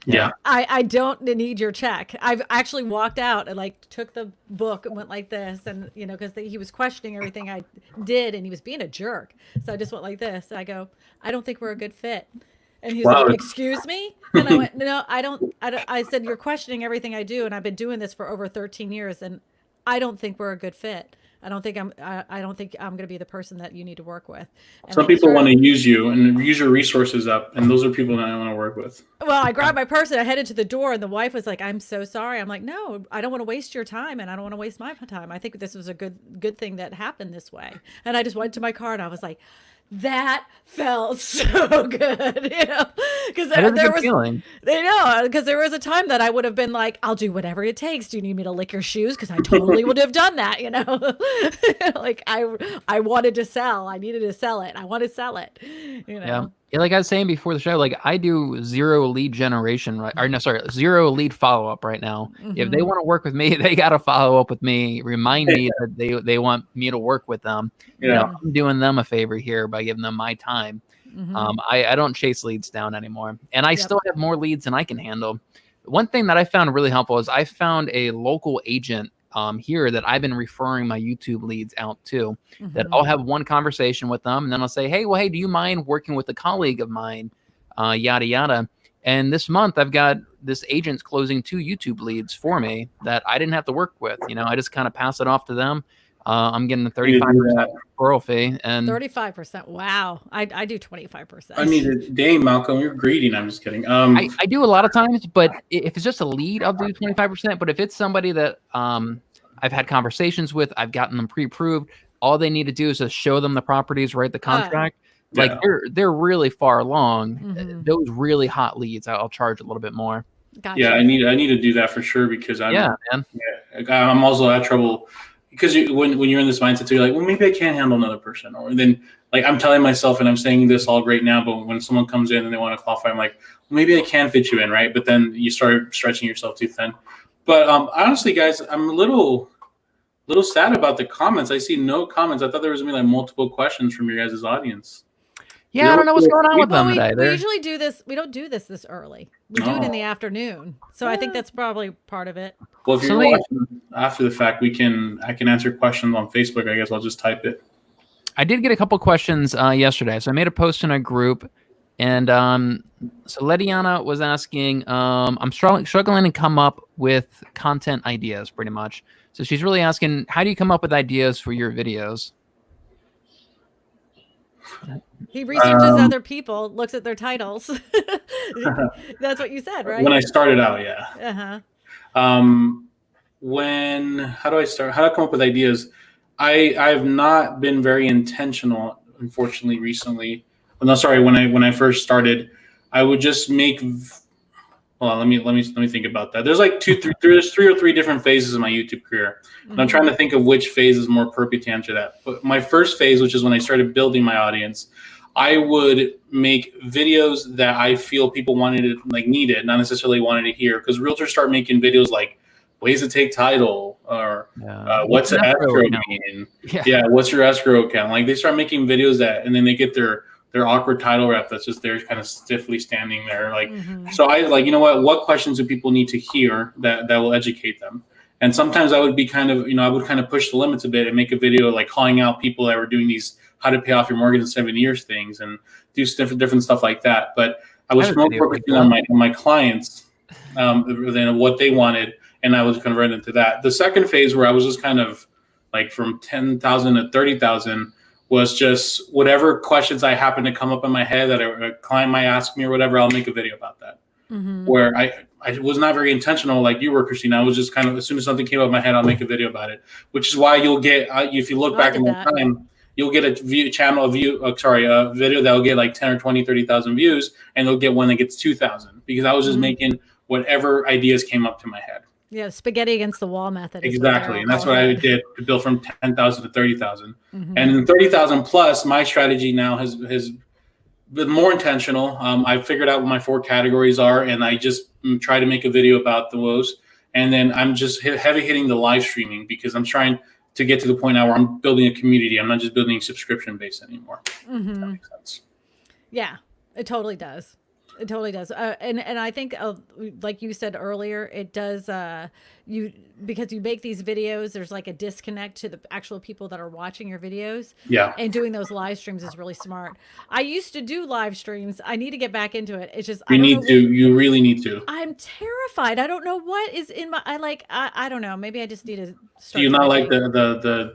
Yeah. I don't need your check. I've actually walked out and like took the book and went like this, and because he was questioning everything I did, and he was being a jerk. So I just went like this. And I go, I don't think we're a good fit. And he's like, excuse me? And I went, no, I don't. I said, you're questioning everything I do, and I've been doing this for over 13 years, and I don't think we're a good fit. I don't think I'm going to be the person that you need to work with. And some people want to use you and use your resources up, and those are people that I want to work with. Well, I grabbed my purse and I headed to the door, and the wife was like, I'm so sorry. I'm like, no, I don't want to waste your time, and I don't want to waste my time. I think this was a good thing that happened this way. And I just went to my car and I was like, that felt so good, because there was feeling. Because there was a time that I would have been like, I'll do whatever it takes. Do you need me to lick your shoes? Because I totally would have done that, like I wanted to sell. I needed to sell it. I want to sell it, Yeah, like I was saying before the show, like I do 0 lead generation, right? Or no, sorry, 0 lead follow up right now. If they want to work with me, they got to follow up with me. Remind me that they want me to work with them. I'm doing them a favor here by giving them my time. I don't chase leads down anymore, and I still have more leads than I can handle. One thing that I found really helpful is I found a local agent here that I've been referring my YouTube leads out to, that I'll have one conversation with them, and then I'll say, hey, do you mind working with a colleague of mine, yada, yada. And this month I've got this agent's closing 2 YouTube leads for me that I didn't have to work with. I just kind of pass it off to them. I'm getting a 35% referral fee, and 35%. Wow. I do 25%. I mean, dang, Malcolm, you're greedy. No, I'm just kidding. I do a lot of times, but if it's just a lead, I'll do 25%. But if it's somebody that I've had conversations with, I've gotten them pre-approved, all they need to do is just show them the properties, write the contract. Like they're really far along. Those really hot leads, I'll charge a little bit more. Gotcha. Yeah, I need to do that for sure, because I'm also at trouble, because when you're in this mindset, you're like, well, maybe I can't handle another person, or then like I'm telling myself, and I'm saying this all great now, but when someone comes in and they want to qualify, I'm like, well, maybe I can fit you in, right? But then you start stretching yourself too thin. But honestly, guys, I'm a little sad about the comments. I see no comments. I thought there was gonna be like multiple questions from your guys' audience. Yeah, I don't know what's going on with them today. We usually do this. We don't do this early. We do it in the afternoon. So I think that's probably part of it. Well, if you're watching after the fact, I can answer questions on Facebook. I guess I'll just type it. I did get a couple questions yesterday. So I made a post in a group, and so Lediana was asking, I'm struggling to come up with content ideas, pretty much. So she's really asking, how do you come up with ideas for your videos? He researches other people, looks at their titles. That's what you said, right? When I started out, yeah. Uh-huh. How do I start? How do I come up with ideas? I've not been very intentional, unfortunately, recently. Well, no, sorry. When I first started, I would just make. Well, let me think about that. There's like there's 3 or 3 different phases of my YouTube career, and I'm trying to think of which phase is more appropriate to answer that. But my first phase, which is when I started building my audience, I would make videos that I feel people needed, not necessarily wanted to hear. Because realtors start making videos like ways to take title, or what's an escrow mean? Yeah, what's your escrow account? Like they start making videos and then they get their awkward title rep that's just there kind of stiffly standing there. Like, so I like, you know what questions do people need to hear that will educate them? And sometimes I would be kind of, I would kind of push the limits a bit and make a video like calling out people that were doing these how to pay off your mortgage in 7 years things, and do different stuff like that. But I was more focusing on my clients than what they wanted, and I was converted into that. The second phase, where I was just kind of like from 10,000 to 30,000, was just whatever questions I happen to come up in my head that a client might ask me or whatever, I'll make a video about that. Where I was not very intentional like you were, Christina. I was just kind of, as soon as something came up in my head, I'll make a video about it, which is why you'll get, if you look back in the time, you'll get a video that will get like 10 or 20, 30,000 views, and they'll get one that gets 2,000, because I was just making whatever ideas came up to my head. Yeah, spaghetti against the wall method. Exactly. And that's what I did to build from 10,000 to 30,000. And in 30,000 plus, my strategy now has been more intentional. I figured out what my 4 categories are, and I just try to make a video about those. And then I'm just heavy hitting the live streaming, because I'm trying to get to the point now where I'm building a community. I'm not just building subscription based anymore. If that makes sense. Yeah, it totally does. It totally does. And I think, like you said earlier, it does, because you make these videos, there's like a disconnect to the actual people that are watching your videos. Yeah. And doing those live streams is really smart. I used to do live streams. I need to get back into it. It's just, you really need to. I'm terrified. I don't know what is in my, I don't know. Maybe I just need to start. Do you not like the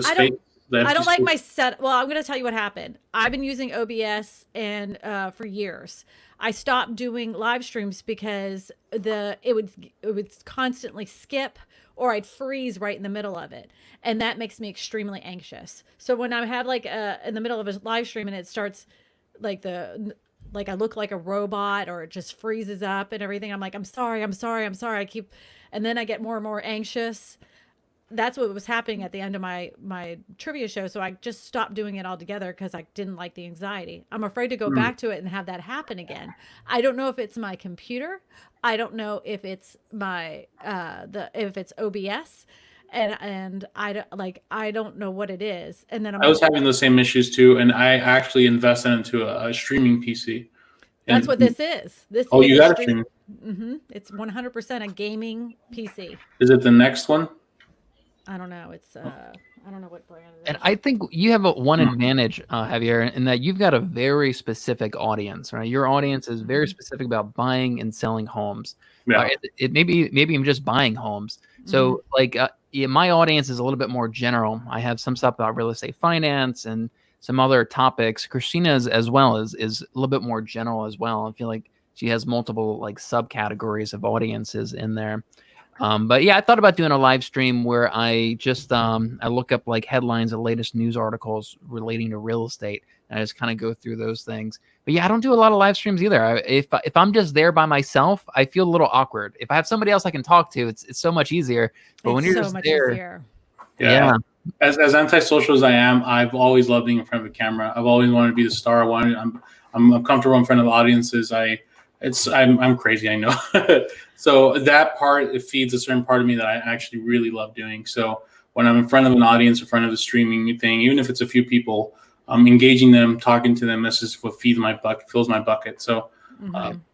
space? I don't like my set. Well, I'm going to tell you what happened. I've been using OBS and for years. I stopped doing live streams because it would constantly skip, or I'd freeze right in the middle of it, and that makes me extremely anxious. So when I have like in the middle of a live stream and it starts like I look like a robot, or it just freezes up and everything, I'm like, I'm sorry. And then I get more and more anxious. That's what was happening at the end of my trivia show. So I just stopped doing it altogether because I didn't like the anxiety. I'm afraid to go back to it and have that happen again. I don't know if it's my computer. I don't know if it's my if it's OBS, and I don't know what it is. And then I was having those same issues too, and I actually invested into a streaming PC. That's what this is. You got a stream. It's 100% a gaming PC. Is it the next one? I don't know. It's I don't know what brand it is. And I think you have one advantage, Javier, in that you've got a very specific audience, right? Your audience is very specific about buying and selling homes. Yeah. It maybe I'm just buying homes. So like my audience is a little bit more general. I have some stuff about real estate finance and some other topics. Christina's as well is a little bit more general as well. I feel like she has multiple like subcategories of audiences in there. But yeah, I thought about doing a live stream where I just I look up like headlines of latest news articles relating to real estate, and I just kind of go through those things. But yeah, I don't do a lot of live streams either. If I'm just there by myself, I feel a little awkward. If I have somebody else I can talk to, it's so much easier. But when you're so just much there, easier. Yeah. As antisocial as I am, I've always loved being in front of a camera. I've always wanted to be the star. I'm comfortable in front of audiences. I'm crazy, I know. So that part, it feeds a certain part of me that I actually really love doing. So when I'm in front of an audience, in front of a streaming thing, even if it's a few people, engaging them, talking to them, this is what fills my bucket. So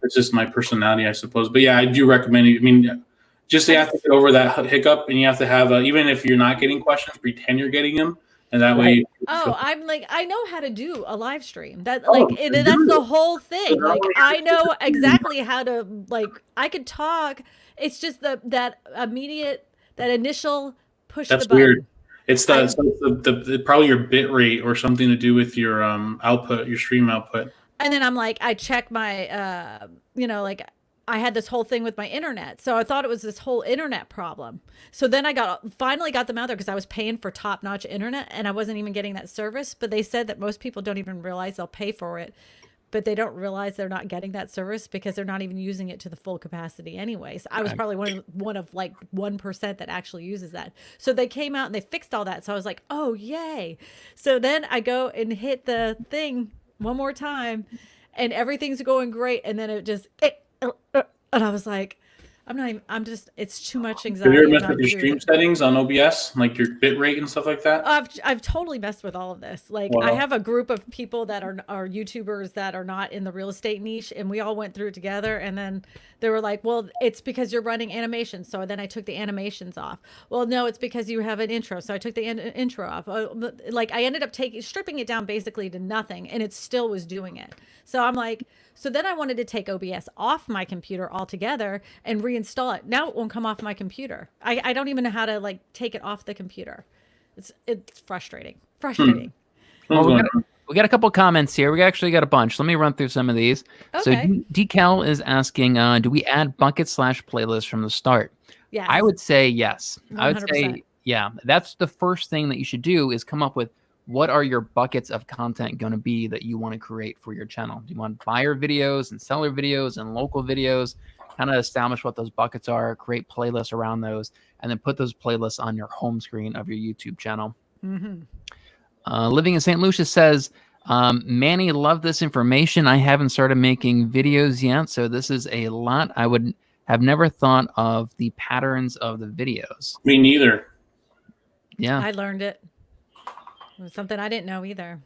it's just my personality, I suppose. But yeah, I do recommend it. I mean, just you have to get over that hiccup, and you have to have, even if you're not getting questions, pretend you're getting them. And that way. Oh, I'm like, I know how to do a live stream. That's the whole thing. Like, I know exactly how to, like, I could talk. It's just that initial push the button. That's weird. It's the probably your bit rate or something to do with your output, your stream output. And then I'm like, I check my, like, I had this whole thing with my internet. So I thought it was this whole internet problem. So then I finally got them out there because I was paying for top-notch internet and I wasn't even getting that service. But they said that most people don't even realize they'll pay for it, but they don't realize they're not getting that service because they're not even using it to the full capacity anyways. I was probably one of like 1% that actually uses that. So they came out and they fixed all that. So I was like, oh, yay. So then I go and hit the thing one more time and everything's going great. And then it just... and I was like, it's too much anxiety. Have you ever messed with your stream settings on OBS, like your bit rate and stuff like that? I've totally messed with all of this. Like, wow. I have a group of people that are YouTubers that are not in the real estate niche, and we all went through it together. And then they were like, well, it's because you're running animations. So then I took the animations off. Well, no, it's because you have an intro. So I took the intro off. Like, I ended up stripping it down basically to nothing, and it still was doing it. So I'm like, so then I wanted to take OBS off my computer altogether and reinstall it. Now it won't come off my computer. I don't even know how to like take it off the computer. It's frustrating. Frustrating. Well, we got a couple comments here. We actually got a bunch. Let me run through some of these. Okay. So Decal is asking, do we add bucket/playlist from the start? Yes. I would say yes. 100%. I would say, yeah. That's the first thing that you should do is come up with what are your buckets of content going to be that you want to create for your channel. Do you want buyer videos and seller videos and local videos? Kind of establish what those buckets are, create playlists around those, and then put those playlists on your home screen of your YouTube channel. Living in St. Lucia says, Manny, love this information. I haven't started making videos yet, so this is a lot. I would have never thought of the patterns of the videos. Me neither. Yeah. I learned it. It was something I didn't know either.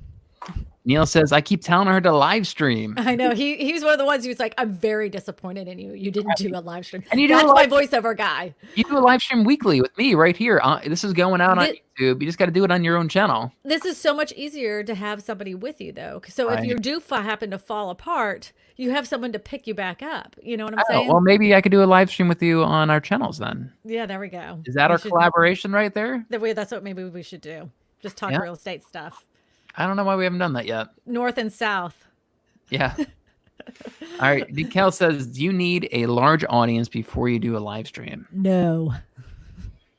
Neil says, I keep telling her to live stream. I know. He was one of the ones who's like, I'm very disappointed in you. You didn't do a live stream. And that's my voiceover guy. You do a live stream weekly with me right here. This is going out on YouTube. You just got to do it on your own channel. This is so much easier to have somebody with you, though. So if you do happen to fall apart, you have someone to pick you back up. You know what I'm saying? Well, maybe I could do a live stream with you on our channels then. Yeah, there we go. Is that our collaboration right there? That's what maybe we should do. Just talk real estate stuff. I don't know why we haven't done that yet. North and south. Yeah. All right. Decal says, do you need a large audience before you do a live stream? No.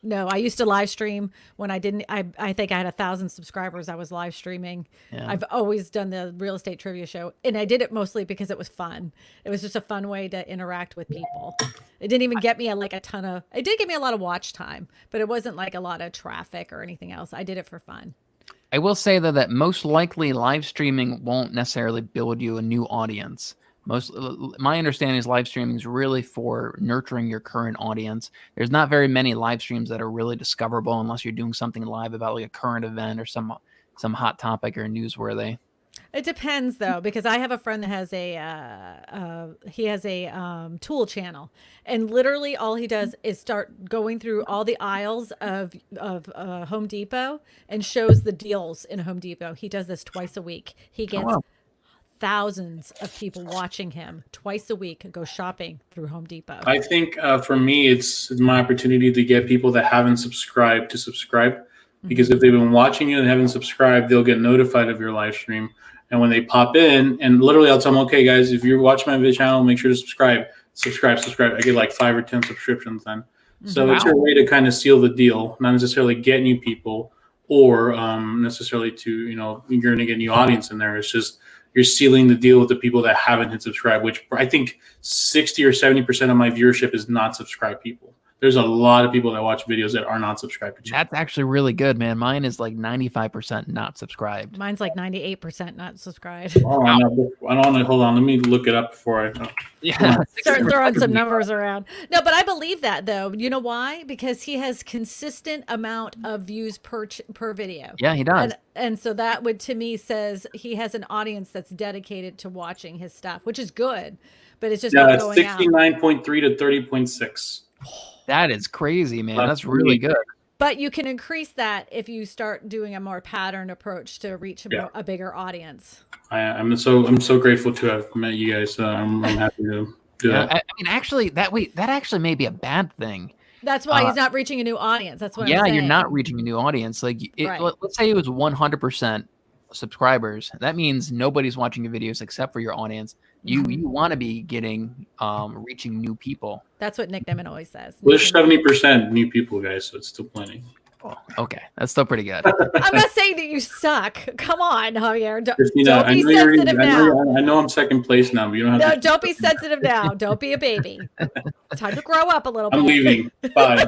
No, I used to live stream when I didn't. I think I had 1,000 subscribers. I was live streaming. Yeah. I've always done the real estate trivia show, and I did it mostly because it was fun. It was just a fun way to interact with people. It didn't even get me it did get me a lot of watch time, but it wasn't like a lot of traffic or anything else. I did it for fun. I will say though that most likely live streaming won't necessarily build you a new audience. My understanding is live streaming is really for nurturing your current audience. There's not very many live streams that are really discoverable unless you're doing something live about like a current event or some hot topic or newsworthy. It depends though, because I have a friend that has a tool channel, and literally all he does is start going through all the aisles of Home Depot and shows the deals in Home Depot. He does this twice a week. He Oh, gets wow. thousands of people watching him twice a week go shopping through Home Depot. I think for me, it's my opportunity to get people that haven't subscribed to subscribe, because if they've been watching you and haven't subscribed, they'll get notified of your live stream. And when they pop in, and literally I'll tell them, okay, guys, if you're watching my video channel, make sure to subscribe. I get like 5 or 10 subscriptions then. So it's your way to kind of seal the deal, not necessarily get new people or necessarily to, you're going to get new audience in there. It's just you're sealing the deal with the people that haven't hit subscribe, which I think 60 or 70% of my viewership is not subscribed people. There's a lot of people that watch videos that are not subscribed to channel. That's actually really good, man. Mine is like 95% not subscribed. Mine's like 98% not subscribed. Oh, I don't know. Hold on. Let me look it up before I. Yeah. Start throwing some numbers around. No, but I believe that though. You know why? Because he has consistent amount of views per video. Yeah, he does. And so that would, to me, says he has an audience that's dedicated to watching his stuff, which is good. But it's just not going out. 69.3 to 30.6. That is crazy, man. That's really good. But you can increase that if you start doing a more patterned approach to reach a bigger audience. I'm so grateful to have met you guys. I'm happy to do that. I mean, actually, that actually may be a bad thing. That's why he's not reaching a new audience. That's what I'm saying. You're not reaching a new audience. Like, let's say it was 100% subscribers. That means nobody's watching your videos except for your audience. You want to be getting reaching new people. That's what Nick Nimmin always says. Well, there's 70% new people, guys, so it's still plenty. Oh, okay, that's still pretty good. I'm not saying that you suck. Come on, Javier. Don't Christina, be sensitive now. I know I'm second place now, but you don't have to. Don't be sensitive now. Don't be a baby. It's time to grow up a little bit. I'm leaving. Bye.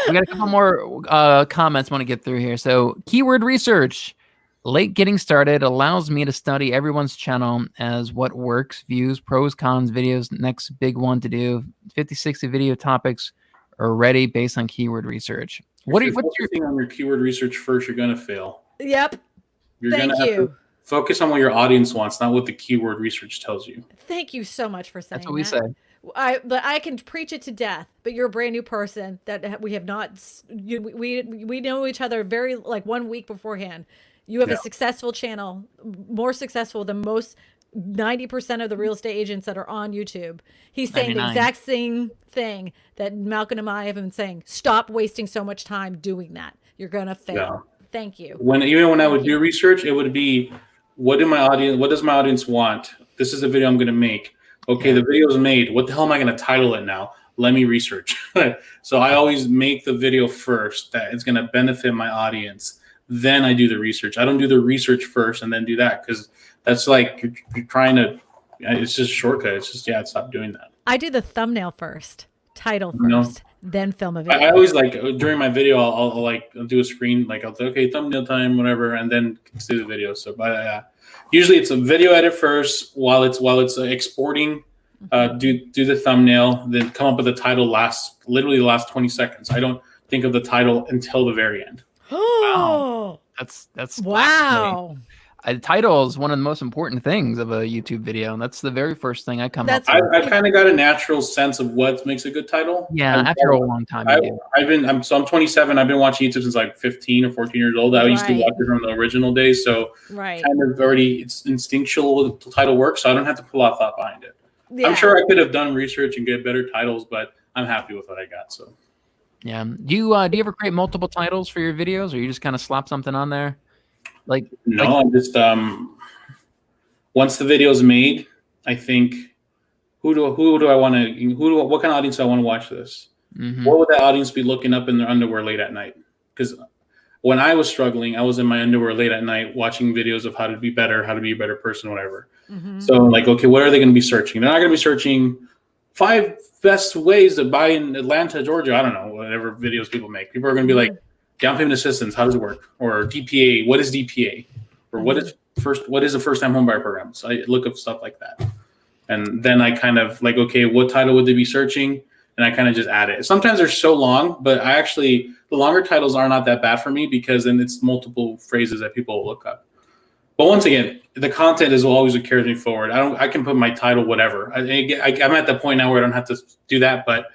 We got a couple more comments I want to get through here. So, keyword research. Late getting started allows me to study everyone's channel as what works, views, pros, cons, videos. Next big one to do. 50, 60 video topics are ready based on keyword research. What's your thing on your keyword research first? You're gonna fail. Yep. Thank you. Focus on what your audience wants, not what the keyword research tells you. Thank you so much for saying that. That's what we say. But I can preach it to death. But you're a brand new person that we have not. We know each other very like 1 week beforehand. You have a successful channel, more successful than most 90% of the real estate agents that are on YouTube. He's saying 99. the exact same thing that Malcolm and I have been saying. Stop wasting so much time doing that. You're gonna fail. Yeah. Thank you. Even when I would do research, it would be, what does my audience want? This is the video I'm gonna make. Okay, the video's made. What the hell am I gonna title it now? Let me research. So I always make the video first that it's gonna benefit my audience. Then I do the research. I don't do the research first and then do that, because that's like you're trying to. It's just a shortcut. It's just stop doing that. I do the thumbnail first, title first, then film a video. I always like during my video, I'll do a screen, like I'll say, okay, thumbnail time, whatever, and then do the video. So, usually it's a video edit first while it's exporting. Do the thumbnail, then come up with the title literally the last 20 seconds. I don't think of the title until the very end. Oh, that's wow. The title is one of the most important things of a YouTube video, and that's the very first thing I come up with. I kind of got a natural sense of what makes a good title. Yeah, after a long time. I'm 27. I've been watching YouTube since like 15 or 14 years old. I used to watch it from the original days, so kind of already it's instinctual. The title works, so I don't have to put a lot of thought behind it. Yeah. I'm sure I could have done research and get better titles, but I'm happy with what I got. So. Yeah. Do you ever create multiple titles for your videos, or you just kind of slap something on there? I'm just once the video's made, I think what kind of audience do I want to watch this? Mm-hmm. What would that audience be looking up in their underwear late at night? Because when I was struggling, I was in my underwear late at night watching videos of how to be better, how to be a better person, whatever. Mm-hmm. So okay, what are they going to be searching? They're not going to be searching 5 best ways to buy in Atlanta, Georgia. I don't know, whatever videos people make. People are going to be like, down payment assistance, how does it work? Or DPA, what is DPA? Or what is a first-time homebuyer program? So I look up stuff like that. And then I kind of like, okay, what title would they be searching? and I kind of just add it. Sometimes they're so long, but the longer titles are not that bad for me because then it's multiple phrases that people will look up. But once again, the content is always what carries me forward. I can put my title whatever. I'm at the point now where I don't have to do that, but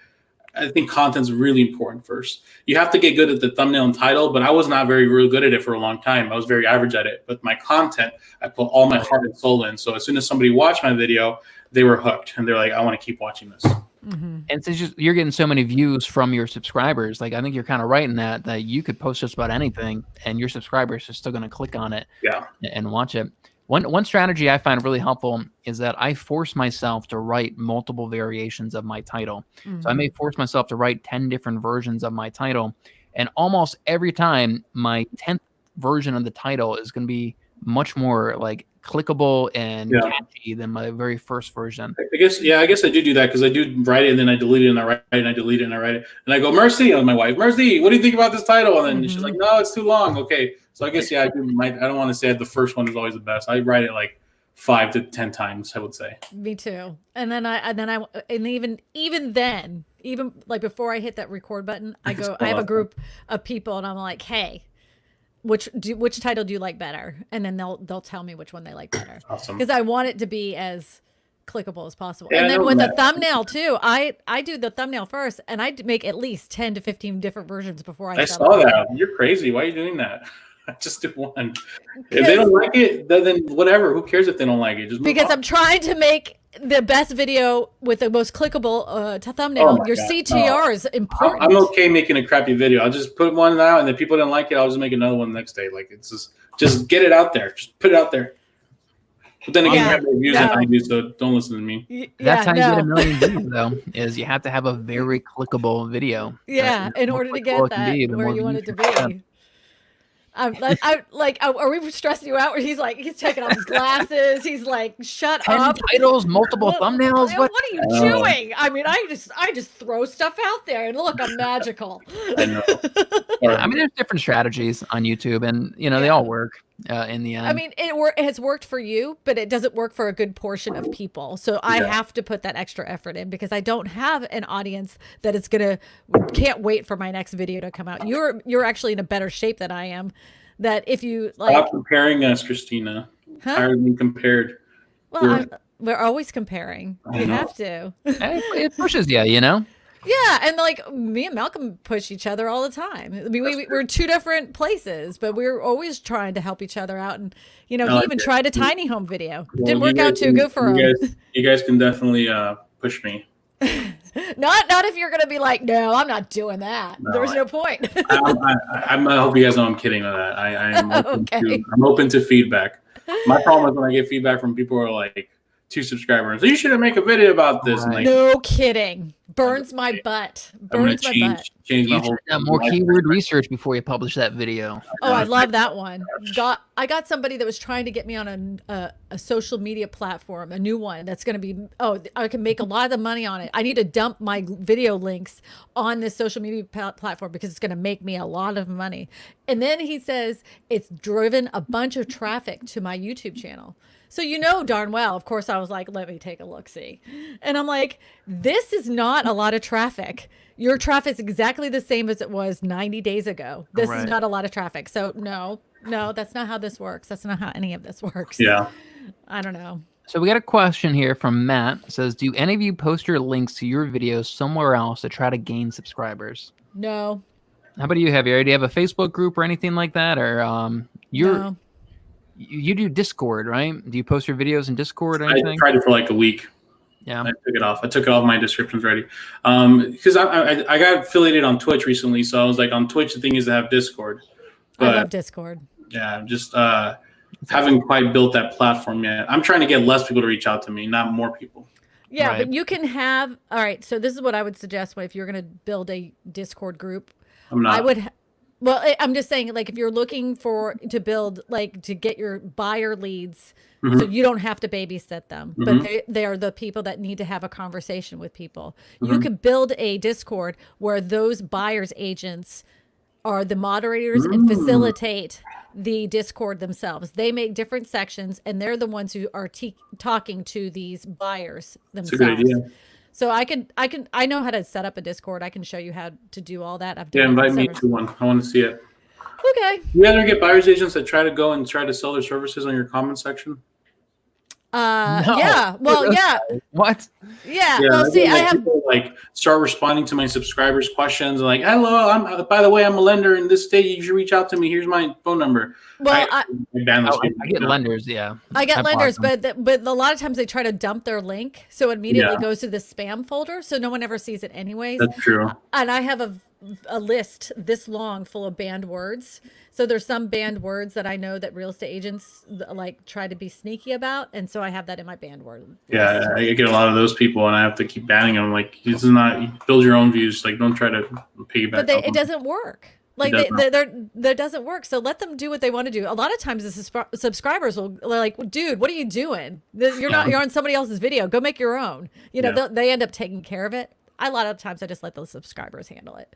I think content's really important first. You have to get good at the thumbnail and title, but I was not really good at it for a long time. I was very average at it. But my content, I put all my heart and soul in. So as soon as somebody watched my video, they were hooked, and they're like, I want to keep watching this. And since you're getting so many views from your subscribers, like I think you're kind of right in that you could post just about anything, and your subscribers are still going to click on it, and watch it. One strategy I find really helpful is that I force myself to write multiple variations of my title. So I may force myself to write 10 different versions of my title, and almost every time my 10th version of the title is going to be much more like clickable and catchy than my very first version. I guess I do that because I do write it and then I delete it and I write it and I delete it and I write it and I go, Mercy, on my wife, Mercy, what do you think about this title? And then she's like, no, it's too long. Okay. So I guess, I don't want to say the first one is always the best. I write it like 5 to 10 times, I would say. Me too. And even then, like before I hit that record button, I have a group of people and I'm like, hey, which title do you like better? And then they'll tell me which one they like better. Awesome. Because I want it to be as clickable as possible. And then with the thumbnail too, I do the thumbnail first, and I make at least 10 to 15 different versions before I saw that. You're crazy. Why are you doing that? Just do one. If they don't like it, then whatever. Who cares if they don't like it? Just because I'm trying to make the best video with the most clickable thumbnail. Your CTR is important. I'm okay making a crappy video. I'll just put one out, and if people don't like it, I'll just make another one the next day. Like it's just get it out there. Just put it out there. But then again, you have more views than I do, so don't listen to me. That's how you get a million views, though, is you have to have a very clickable video. Yeah, in order to get that where you want it to be. Are we stressing you out? Where he's taking off his glasses. He's like, shut 10 up. Titles, multiple thumbnails. What are you doing? I mean, I just throw stuff out there and look, I'm magical. I know. I mean, there's different strategies on YouTube, and they all work in the end. I mean, it has worked for you, but it doesn't work for a good portion of people. So I have to put that extra effort in because I don't have an audience that is can't wait for my next video to come out. You're actually in a better shape than I am. That if you like, stop comparing us, Christina. Tired of being compared. Well, we're always comparing. We have to. It pushes you, Yeah, and like me and Malcolm push each other all the time. I mean, we're two different places, but we're always trying to help each other out. And he even tried a tiny home video. Didn't work out too good for him. You guys can definitely push me. Not if you're gonna be like, no, I'm not doing that. No, there's no point. I hope you guys know I'm kidding with that. I'm open to feedback. My problem is when I get feedback from people who are like 2 subscribers. So you shouldn't make a video about this. Like, no kidding. Burns my butt. Burns my butt. Change my whole more keyword research before you publish that video. Oh, I love that one. I got somebody that was trying to get me on a social media platform, a new one that's going to be, I can make a lot of money on it. I need to dump my video links on this social media platform because it's going to make me a lot of money. And then he says it's driven a bunch of traffic to my YouTube channel. So darn well, of course, I was like, let me take a look-see. And I'm like, this is not a lot of traffic. Your traffic is exactly the same as it was 90 days ago. This is not a lot of traffic. So no, that's not how this works. That's not how any of this works. Yeah. I don't know. So we got a question here from Matt. It says, do any of you post your links to your videos somewhere else to try to gain subscribers? No. How about you, Javier? Do you have a Facebook group or anything like that? Or No. You do Discord, right? Do you post your videos in Discord or anything? I tried it for like a week. Yeah. I took it off. I took off my descriptions already. Because I got affiliated on Twitch recently. So I was like, on Twitch, the thing is to have Discord. But, I love Discord. Yeah, just haven't quite built that platform yet. I'm trying to get less people to reach out to me, not more people. Yeah, Right. but you can have, all right, so this is what I would suggest if you're going to build a Discord group. I'm not. Well, I'm just saying, like, if you're looking to build, like, to get your buyer leads, so you don't have to babysit them, but they are the people that need to have a conversation with people. You could build a Discord where those buyers agents are the moderators and facilitate the Discord themselves. They make different sections, and they're the ones who are talking to these buyers themselves. That's a good idea. So I know how to set up a Discord. I can show you how to do all that. I've done Yeah, it invite me several- to one. I want to see it. Okay. You ever get buyer's agents that try to go and try to sell their services on your comment section? No. Yeah. Well, yeah. What? Yeah. Yeah, Well, see, I like, have. people like start responding to my subscribers' questions like, "Hello, by the way, I'm a lender in this state. You should reach out to me. Here's my phone number." Well, I ban those Oh, people. I get lenders, yeah. I get I block lenders, them. but a lot of times they try to dump their link, so it immediately Yeah. goes to the spam folder, so no one ever sees it anyways. That's true. And I have a list this long full of banned words. So there's some banned words that I know that real estate agents like try to be sneaky about, and so I have that in my banned word list. Yeah, I get a lot of those people, and I have to keep banning them. Like, this is not, you build your own views. Like, don't try to piggyback. But it doesn't work. Like that doesn't work. So let them do what they want to do. A lot of times the subscribers will like, dude, what are you doing? You're on somebody else's video. Go make your own. You know, they end up taking care of it. A lot of times I just let those subscribers handle it.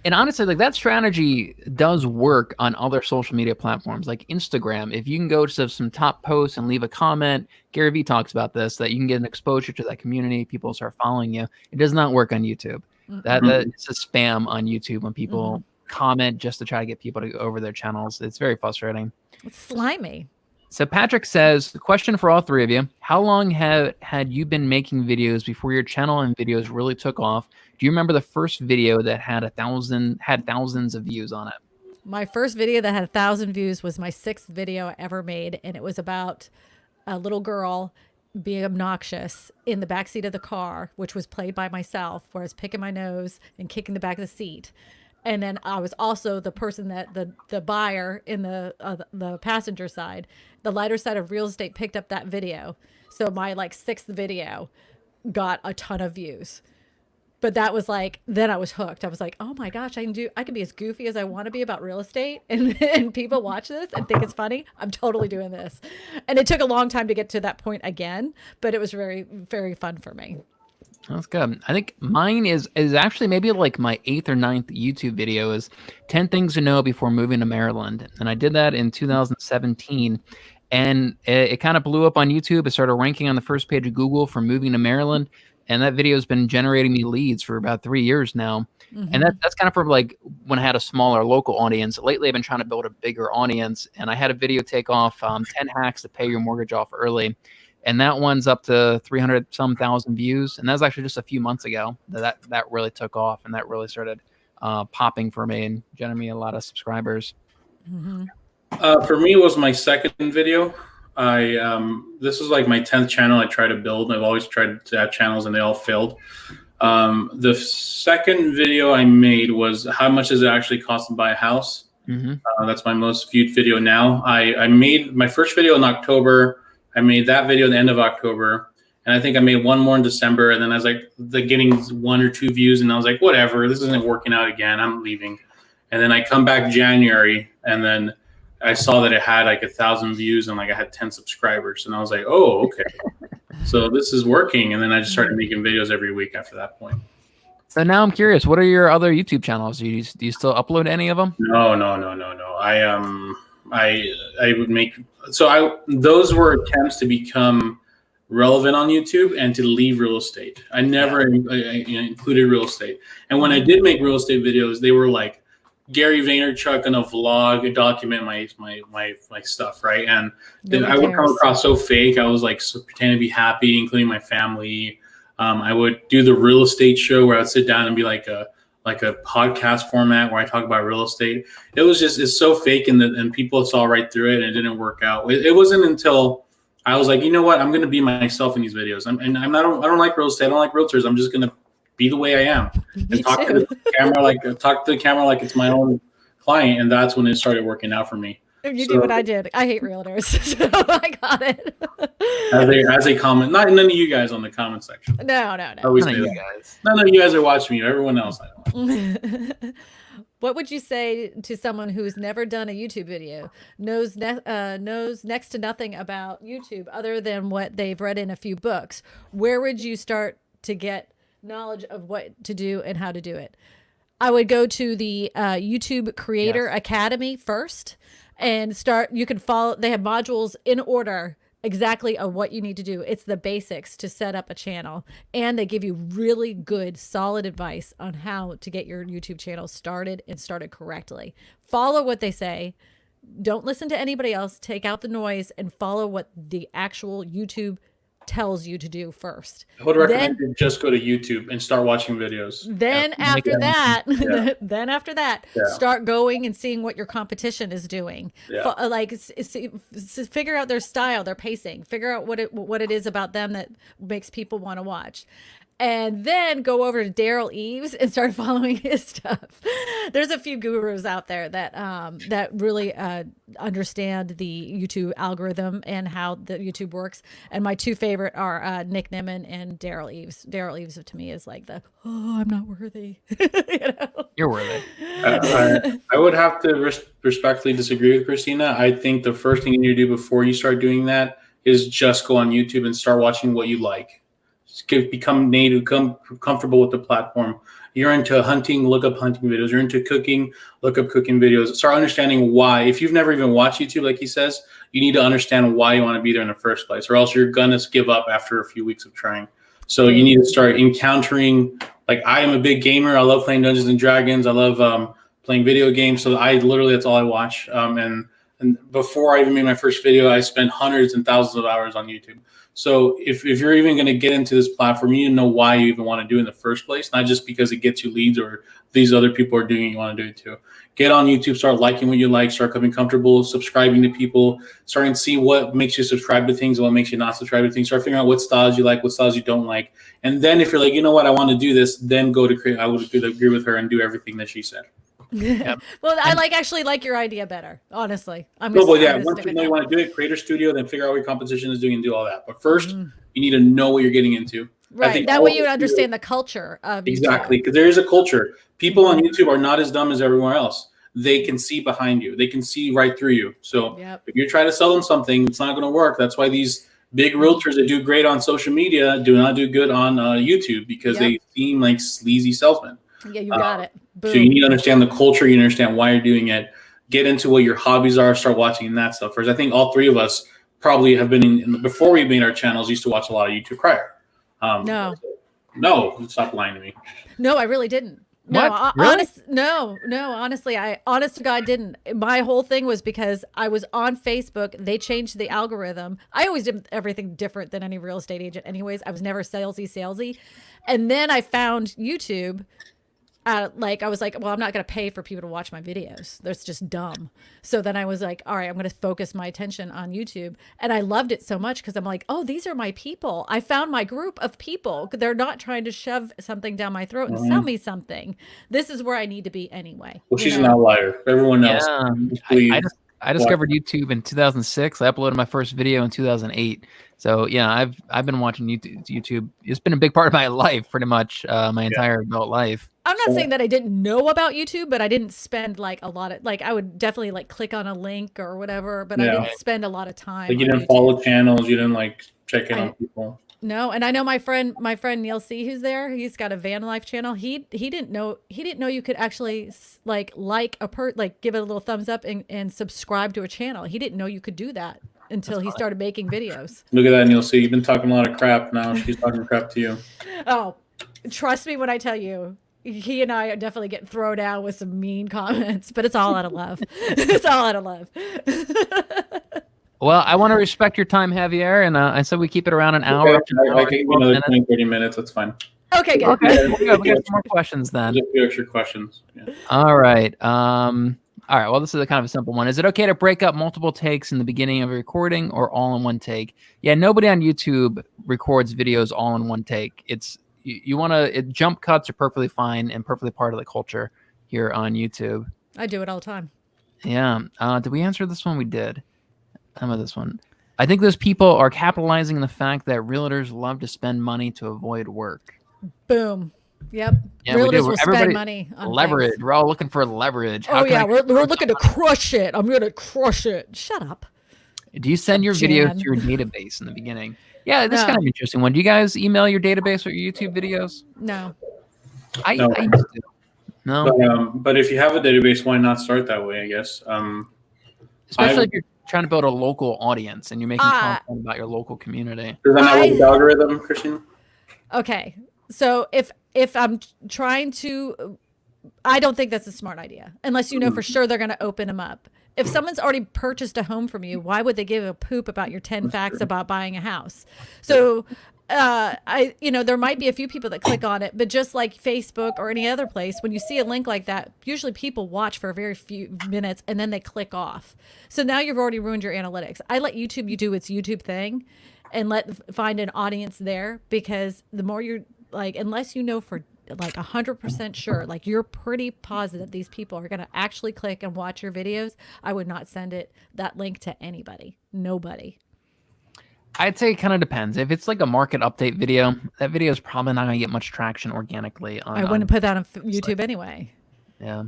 And honestly, like that strategy does work on other social media platforms like Instagram. If you can go to some top posts and leave a comment, Gary Vee talks about this, that you can get an exposure to that community. People start following you. It does not work on YouTube. That it's a spam on YouTube when people comment just to try to get people to go over their channels. It's very frustrating. It's slimy. So Patrick says, the question for all three of you, how long had you been making videos before your channel and videos really took off? Do you remember the first video that had thousands of views on it? My first video that had 1,000 views was my 6th video I ever made, and it was about a little girl being obnoxious in the backseat of the car, which was played by myself, where I was picking my nose and kicking the back of the seat. And then I was also the person that the buyer in the passenger side, the lighter side of real estate, picked up that video. So my 6th video got a ton of views. But that was then I was hooked. I was like, oh my gosh, I can be as goofy as I want to be about real estate, and people watch this and think it's funny. I'm totally doing this. And it took a long time to get to that point again, but it was very, very fun for me. That's good. I think mine is actually maybe like my 8th or 9th YouTube video is 10 things to know before moving to Maryland. And I did that in 2017. And it kind of blew up on YouTube. It started ranking on the first page of Google for moving to Maryland. And that video has been generating me leads for about 3 years now. And that's kind of for like when I had a smaller local audience. Lately, I've been trying to build a bigger audience. And I had a video take off 10 hacks to pay your mortgage off early. And that one's up to 300-some thousand views. And that was actually just a few months ago that really took off. And that really started popping for me and generating me a lot of subscribers. For me, it was my 2nd video. This is like my 10th channel I try to build. I've always tried to have channels and they all failed. The 2nd video I made was how much does it actually cost to buy a house? That's my most viewed video now. I made my first video in October. I made that video at the end of October, and I think I made one more in December. And then I was like, getting 1 or 2 views, and I was like, whatever, this isn't working out again. I'm leaving. And then I come back January, and then I saw that it had like 1,000 views and I had 10 subscribers, and I was like, oh, okay, so this is working. And then I just started making videos every week after that point. So now I'm curious, what are your other YouTube channels? Do you still upload any of them? No. I would make, those were attempts to become relevant on YouTube and to leave real estate. I never included real estate. And when I did make real estate videos, they were like Gary Vaynerchuk in a vlog, document my stuff, right? And I would come across so fake. I was like pretending to be happy, including my family. I would do the real estate show where I'd sit down and be like a podcast format where I talk about real estate. It was just, it's so fake, and people saw right through it, and it didn't work out. It wasn't until I was like, you know what, I'm going to be myself in these videos. I don't like real estate. I don't like realtors. I'm just going to be the way I am and talk to the camera like it's my own client. And that's when it started working out for me. You do what I did. I hate realtors, so I got it. as a comment, not none of you guys on the comment section. No. None of you guys. None of you guys are watching me. Everyone else, I don't. What would you say to someone who's never done a YouTube video, knows next to nothing about YouTube other than what they've read in a few books? Where would you start to get knowledge of what to do and how to do it? I would go to the YouTube Creator Academy first and start. You can follow. They have modules in order, exactly what you need to do. It's the basics to set up a channel, and they give you really good, solid advice on how to get your YouTube channel started and started correctly. Follow what they say. Don't listen to anybody else. Take out the noise and follow what the actual YouTube tells you to do first. I would recommend you just go to YouTube and start watching videos. Then after that, start going and seeing what your competition is doing. Like figure out their style, their pacing, figure out what it is about them that makes people want to watch. And then go over to Daryl Eves and start following his stuff. There's a few gurus out there that really understand the YouTube algorithm and how the YouTube works. And my two favorite are Nick Nimmin and Daryl Eves. Daryl Eves to me is like I'm not worthy. You're worthy. I would have to respectfully disagree with Christina. I think the first thing you need to do before you start doing that is just go on YouTube and start watching what you like. Become native, become comfortable with the platform. You're into hunting, look up hunting videos. You're into cooking, look up cooking videos. Start understanding why. If you've never even watched YouTube, like he says, you need to understand why you want to be there in the first place, or else you're gonna give up after a few weeks of trying. So you need to start encountering. Like, I am a big gamer. I love playing Dungeons and Dragons. I love playing video games. So that's all I watch. And before I even made my first video, I spent hundreds and thousands of hours on YouTube. So if you're even going to get into this platform, you need to know why you even want to do it in the first place, not just because it gets you leads or these other people are doing it, you want to do it too. Get on YouTube, start liking what you like, start becoming comfortable, subscribing to people, starting to see what makes you subscribe to things and what makes you not subscribe to things. Start figuring out what styles you like, what styles you don't like. And then if you're like, you know what, I want to do this, then go to create. I would agree with her and do everything that she said. Yep. Well, I actually like your idea better, honestly. Once you know you want to do it, create a studio, then figure out what your competition is doing and do all that. But first, you need to know what you're getting into. Right. That way you understand the culture of exactly, because there is a culture. People on YouTube are not as dumb as everywhere else. They can see behind you. They can see right through you. So if you try to sell them something, it's not going to work. That's why these big realtors that do great on social media do not do good on YouTube, because they seem like sleazy salesmen. Yeah, you got it. Boom. So you need to understand the culture. You understand why you're doing it. Get into what your hobbies are. Start watching that stuff first. I think all three of us probably have been before we made our channels, used to watch a lot of YouTube prior. No, stop lying to me. No, I really didn't. No, really? Honestly, honest to God, didn't. My whole thing was because I was on Facebook. They changed the algorithm. I always did everything different than any real estate agent anyways. I was never salesy. And then I found YouTube. I was like, well, I'm not going to pay for people to watch my videos. That's just dumb. So then I was like, all right, I'm going to focus my attention on YouTube. And I loved it so much because I'm like, oh, these are my people. I found my group of people. They're not trying to shove something down my throat and sell me something. This is where I need to be anyway. Well, she's an outlier. Everyone else. I discovered YouTube in 2006. I uploaded my first video in 2008. So yeah, I've been watching YouTube. It's been a big part of my life, pretty much my entire adult life. I'm not saying that I didn't know about YouTube, but I didn't spend like a lot of I would definitely like click on a link or whatever, but I didn't spend a lot of time. Like you didn't follow channels, you didn't check in on people. No, and I know my friend Neil C, who's there. He's got a van life channel. He didn't know you could actually give it a little thumbs up and subscribe to a channel. He didn't know you could do that until he started making videos. Look at that, Neil C. You've been talking a lot of crap. Now she's talking crap to you. Oh, trust me when I tell you. He and I are definitely getting thrown down with some mean comments, but it's all out of love. It's all out of love. Well, I want to respect your time, Javier, and I said we keep it around an hour. I can another 20, 30 minutes. That's fine. Okay, good. Okay, we got some more questions then. Just a few extra questions. Yeah. All right. All right. Well, this is a kind of a simple one. Is it okay to break up multiple takes in the beginning of a recording or all in one take? Yeah, nobody on YouTube records videos all in one take. You want to jump cuts are perfectly fine and perfectly part of the culture here on YouTube. I do it all the time. Yeah. Did we answer this one? We did. How about this one? I think those people are capitalizing on the fact that realtors love to spend money to avoid work. Boom. Yep. Yeah, realtors will spend money on leverage. Things. We're all looking for leverage. We're looking to crush it. I'm going to crush it. Shut up. Do you send your videos to your database in the beginning? Yeah, this is kind of an interesting one. Do you guys email your database with your YouTube videos? No. I used to. No. But if you have a database, why not start that way, I guess? Especially trying to build a local audience and you're making content about your local community. Does that not work with the algorithm, Christian? Okay. So if I'm trying to, I don't think that's a smart idea unless you know for sure they're going to open them up. If someone's already purchased a home from you, why would they give a poop about your 10 facts about buying a house? So there might be a few people that click on it, but just like Facebook or any other place, when you see a link like that, usually people watch for a very few minutes and then they click off. So now you've already ruined your analytics. I let YouTube do its YouTube thing and find an audience there, because the more you're like, unless you know for like 100% sure, like you're pretty positive these people are going to actually click and watch your videos, I would not send that link to anybody. Nobody. I'd say it kind of depends. If it's like a market update video, that video is probably not going to get much traction organically. I wouldn't put that on YouTube anyway. Yeah.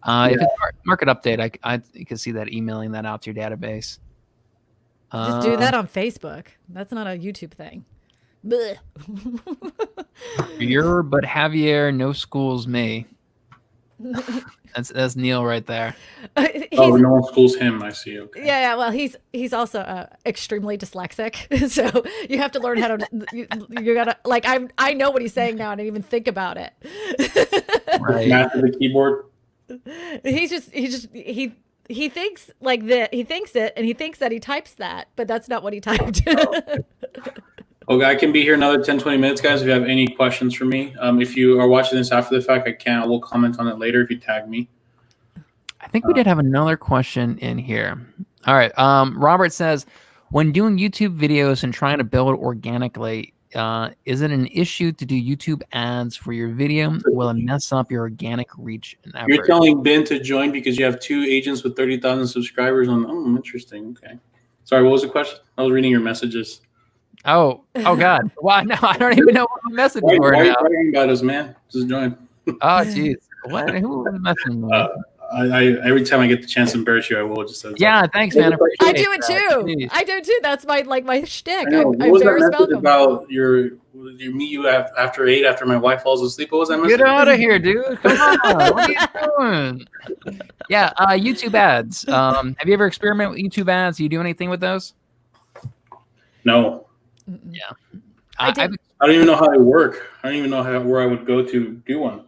If it's market update, I could see that emailing that out to your database. Just do that on Facebook. That's not a YouTube thing. But Javier, no school's me. That's Neil right there. No one schools him. I see. Okay. Yeah. Well, he's also extremely dyslexic, so you have to learn how to. You gotta like. I know what he's saying now, and I didn't even think about it. Right. Master the keyboard. He thinks like that. He thinks it, and he thinks that he types that, but that's not what he typed. Okay, I can be here another 10, 20 minutes, guys, if you have any questions for me. If you are watching this after the fact, I will comment on it later if you tag me. I think we did have another question in here. All right. Robert says, when doing YouTube videos and trying to build organically, is it an issue to do YouTube ads for your video? Will it mess up your organic reach and effort? You're telling Ben to join because you have 2 agents with 30,000 subscribers on. Oh, interesting. Okay. Sorry, what was the question? I was reading your messages. Oh God! Well, no, I don't even know what my messages were now. Why are you writing about us, man? Just join. Oh, jeez. What? Who was messaging me? I every time I get the chance to embrace you, I will just. Yeah, thanks, man. I do it too. Jeez. I do too. That's my shtick. What was that message about you meet you after 8 after my wife falls asleep? What was that message? Get out of here, dude! Come on, what are you doing? Yeah, YouTube ads. Have you ever experimented with YouTube ads? Do you do anything with those? No. Yeah, I don't even know how they work. I don't even know where I would go to do one.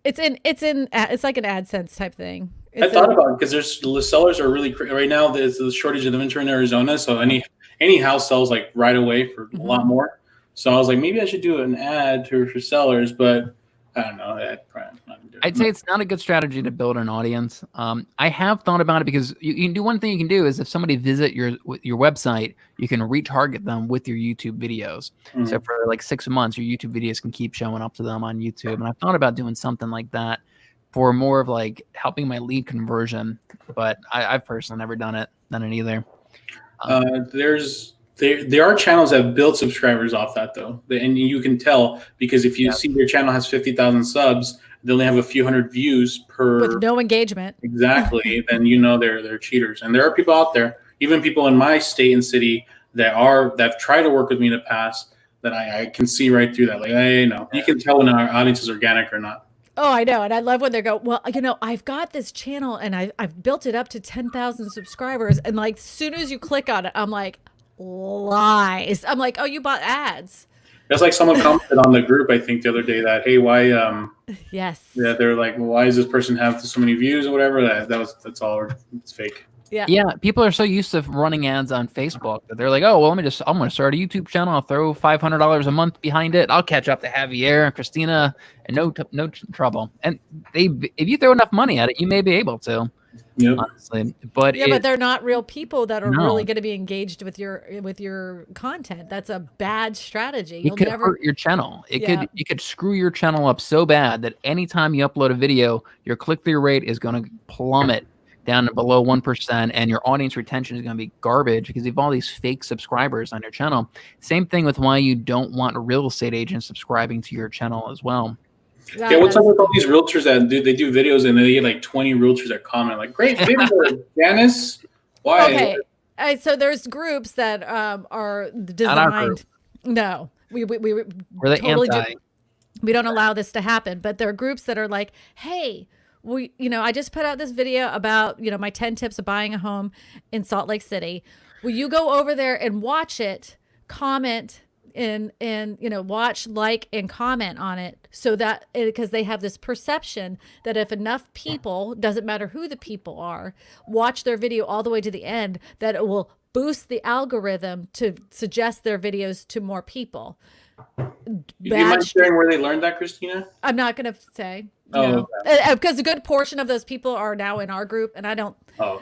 It's like an AdSense type thing. I thought about it because the sellers are really right now. There's a shortage of inventory in Arizona, so any house sells like right away for a lot more. So I was like, maybe I should do an ad for sellers, but I don't know. I'd say it's not a good strategy to build an audience. I have thought about it because you can do one thing you can do is if somebody visit your website, you can retarget them with your YouTube videos. Mm-hmm. So for like 6 months, your YouTube videos can keep showing up to them on YouTube. And I've thought about doing something like that for more of like helping my lead conversion, but I've personally never done it either. There are channels that build subscribers off that though, and you can tell because if you see your channel has 50,000 subs, they only have a few hundred views per with no engagement. Exactly, then you know they're cheaters, and there are people out there, even people in my state and city that tried to work with me in the past that I can see right through that. Like, hey, no, you can tell when our audience is organic or not. Oh, I know. And I love when they go, well, I've got this channel and I've built it up to 10,000 subscribers, and like as soon as you click on it, I'm like, lies. I'm like, oh, you bought ads. That's like someone commented on the group, I think the other day that, hey, why yes. Yeah, they're like, well, why does this person have so many views or whatever? That's all, it's fake. Yeah, people are so used to running ads on Facebook that they're like, oh, well, I'm going to start a YouTube channel. I'll throw $500 a month behind it. I'll catch up to Javier and Christina and no trouble. And if you throw enough money at it, you may be able to. Yep. Honestly, but they're not real people that are really going to be engaged with your content. That's a bad strategy. It could hurt your channel. It could screw your channel up so bad that anytime you upload a video, your click-through rate is going to plummet down to below 1%, and your audience retention is going to be garbage because you have all these fake subscribers on your channel. Same thing with why you don't want real estate agents subscribing to your channel as well. Yeah, what's up with all these realtors that they do videos and they get like 20 realtors that comment like, "Great video, Janice." Why? Okay, so there's groups that are designed. No, we totally do. We don't allow this to happen. But there are groups that are like, "Hey, I just put out this video about, my 10 tips of buying a home in Salt Lake City. Will you go over there and watch it, comment, and watch, like, and comment on it, so that, because they have this perception that if enough people, doesn't matter who the people are, watch their video all the way to the end, that it will boost the algorithm to suggest their videos to more people. Do you mind sharing where they learned that, Christina? I'm not going to say. Oh, okay. Because a good portion of those people are now in our group, and I don't. Oh.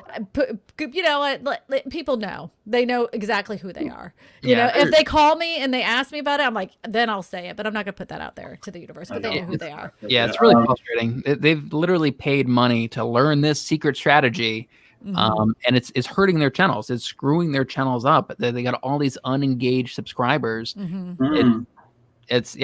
People know. They know exactly who they are. You know, if they call me and they ask me about it, I'm like, then I'll say it. But I'm not going to put that out there to the universe. But they know who they are. Yeah, it's really frustrating. They've literally paid money to learn this secret strategy. And it's hurting their channels. It's screwing their channels up. They got all these unengaged subscribers. It's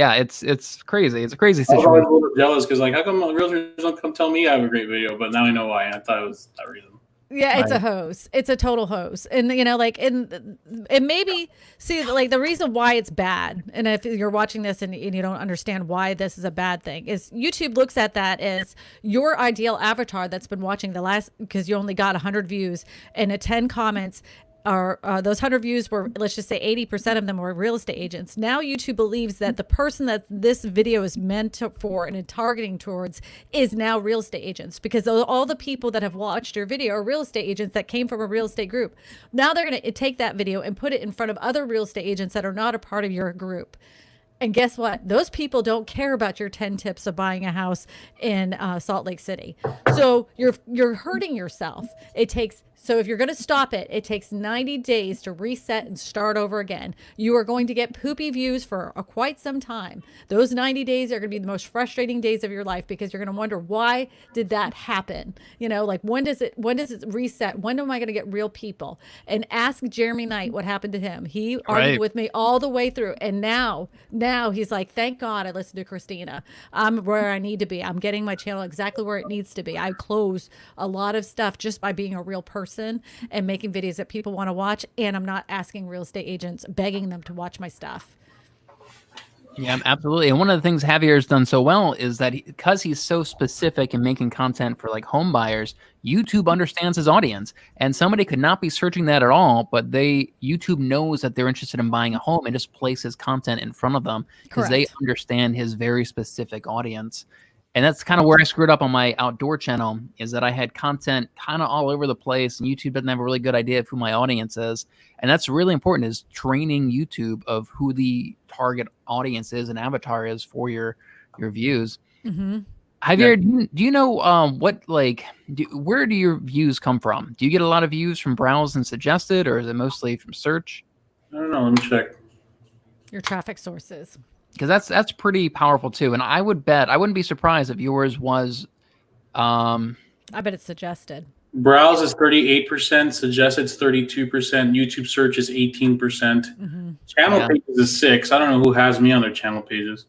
crazy. It's a crazy situation. I was always a little jealous because, like, how come realtors don't come tell me I have a great video? But now I know why. I thought it was that reason. Yeah, it's a hose. It's a total hose. And, and maybe, see, like, the reason why it's bad, and if you're watching this and you don't understand why this is a bad thing, is YouTube looks at that as your ideal avatar that's been watching because you only got 100 views and 10 comments. Those 100 views were, let's just say 80% of them were real estate agents. Now YouTube believes that the person that this video is meant for and targeting towards is now real estate agents, because all the people that have watched your video are real estate agents that came from a real estate group. Now they're going to take that video and put it in front of other real estate agents that are not a part of your group. And guess what? Those people don't care about your 10 tips of buying a house in Salt Lake City. So you're hurting yourself. So if you're going to stop it, it takes 90 days to reset and start over again. You are going to get poopy views for quite some time. Those 90 days are going to be the most frustrating days of your life, because you're going to wonder, why did that happen? Like, when does it reset? When am I going to get real people? And ask Jeremy Knight what happened to him. He argued with me all the way through. And now he's like, thank God I listened to Christina. I'm where I need to be. I'm getting my channel exactly where it needs to be. I close a lot of stuff just by being a real person and making videos that people want to watch, and I'm not asking real estate agents, begging them to watch my stuff. Yeah, absolutely. And one of the things Javier's done so well is that because he's so specific in making content for, like, home buyers, YouTube understands his audience, and somebody could not be searching that at all, but YouTube knows that they're interested in buying a home and just places content in front of them because they understand his very specific audience. And that's kind of where I screwed up on my outdoor channel, is that I had content kind of all over the place, and YouTube doesn't have a really good idea of who my audience is. And that's really important, is training YouTube of who the target audience is and avatar is for your views. Javier, do you know where do your views come from? Do you get a lot of views from browse and suggested, or is it mostly from search? I don't know. Let me check. Your traffic sources. Because that's pretty powerful too. And I wouldn't be surprised if yours was I bet it's suggested. Browse is 38%, suggested is 32%, YouTube search is 18%. Channel pages is 6%. I don't know who has me on their channel pages.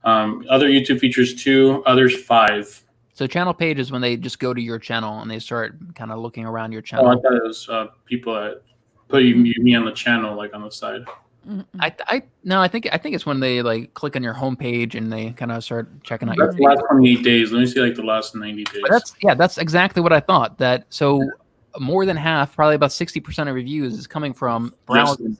Other YouTube features 2%, others 5%. So channel page is when they just go to your channel and they start kind of looking around your channel. Oh, I thought it was people that put me on the channel, like, on the side. I think it's when they, like, click on your homepage and they kind of start checking out. That's the last 28 days. Let me see, like, the last 90 days. But that's exactly what I thought. So more than half, probably about 60% of reviews is coming from browsing.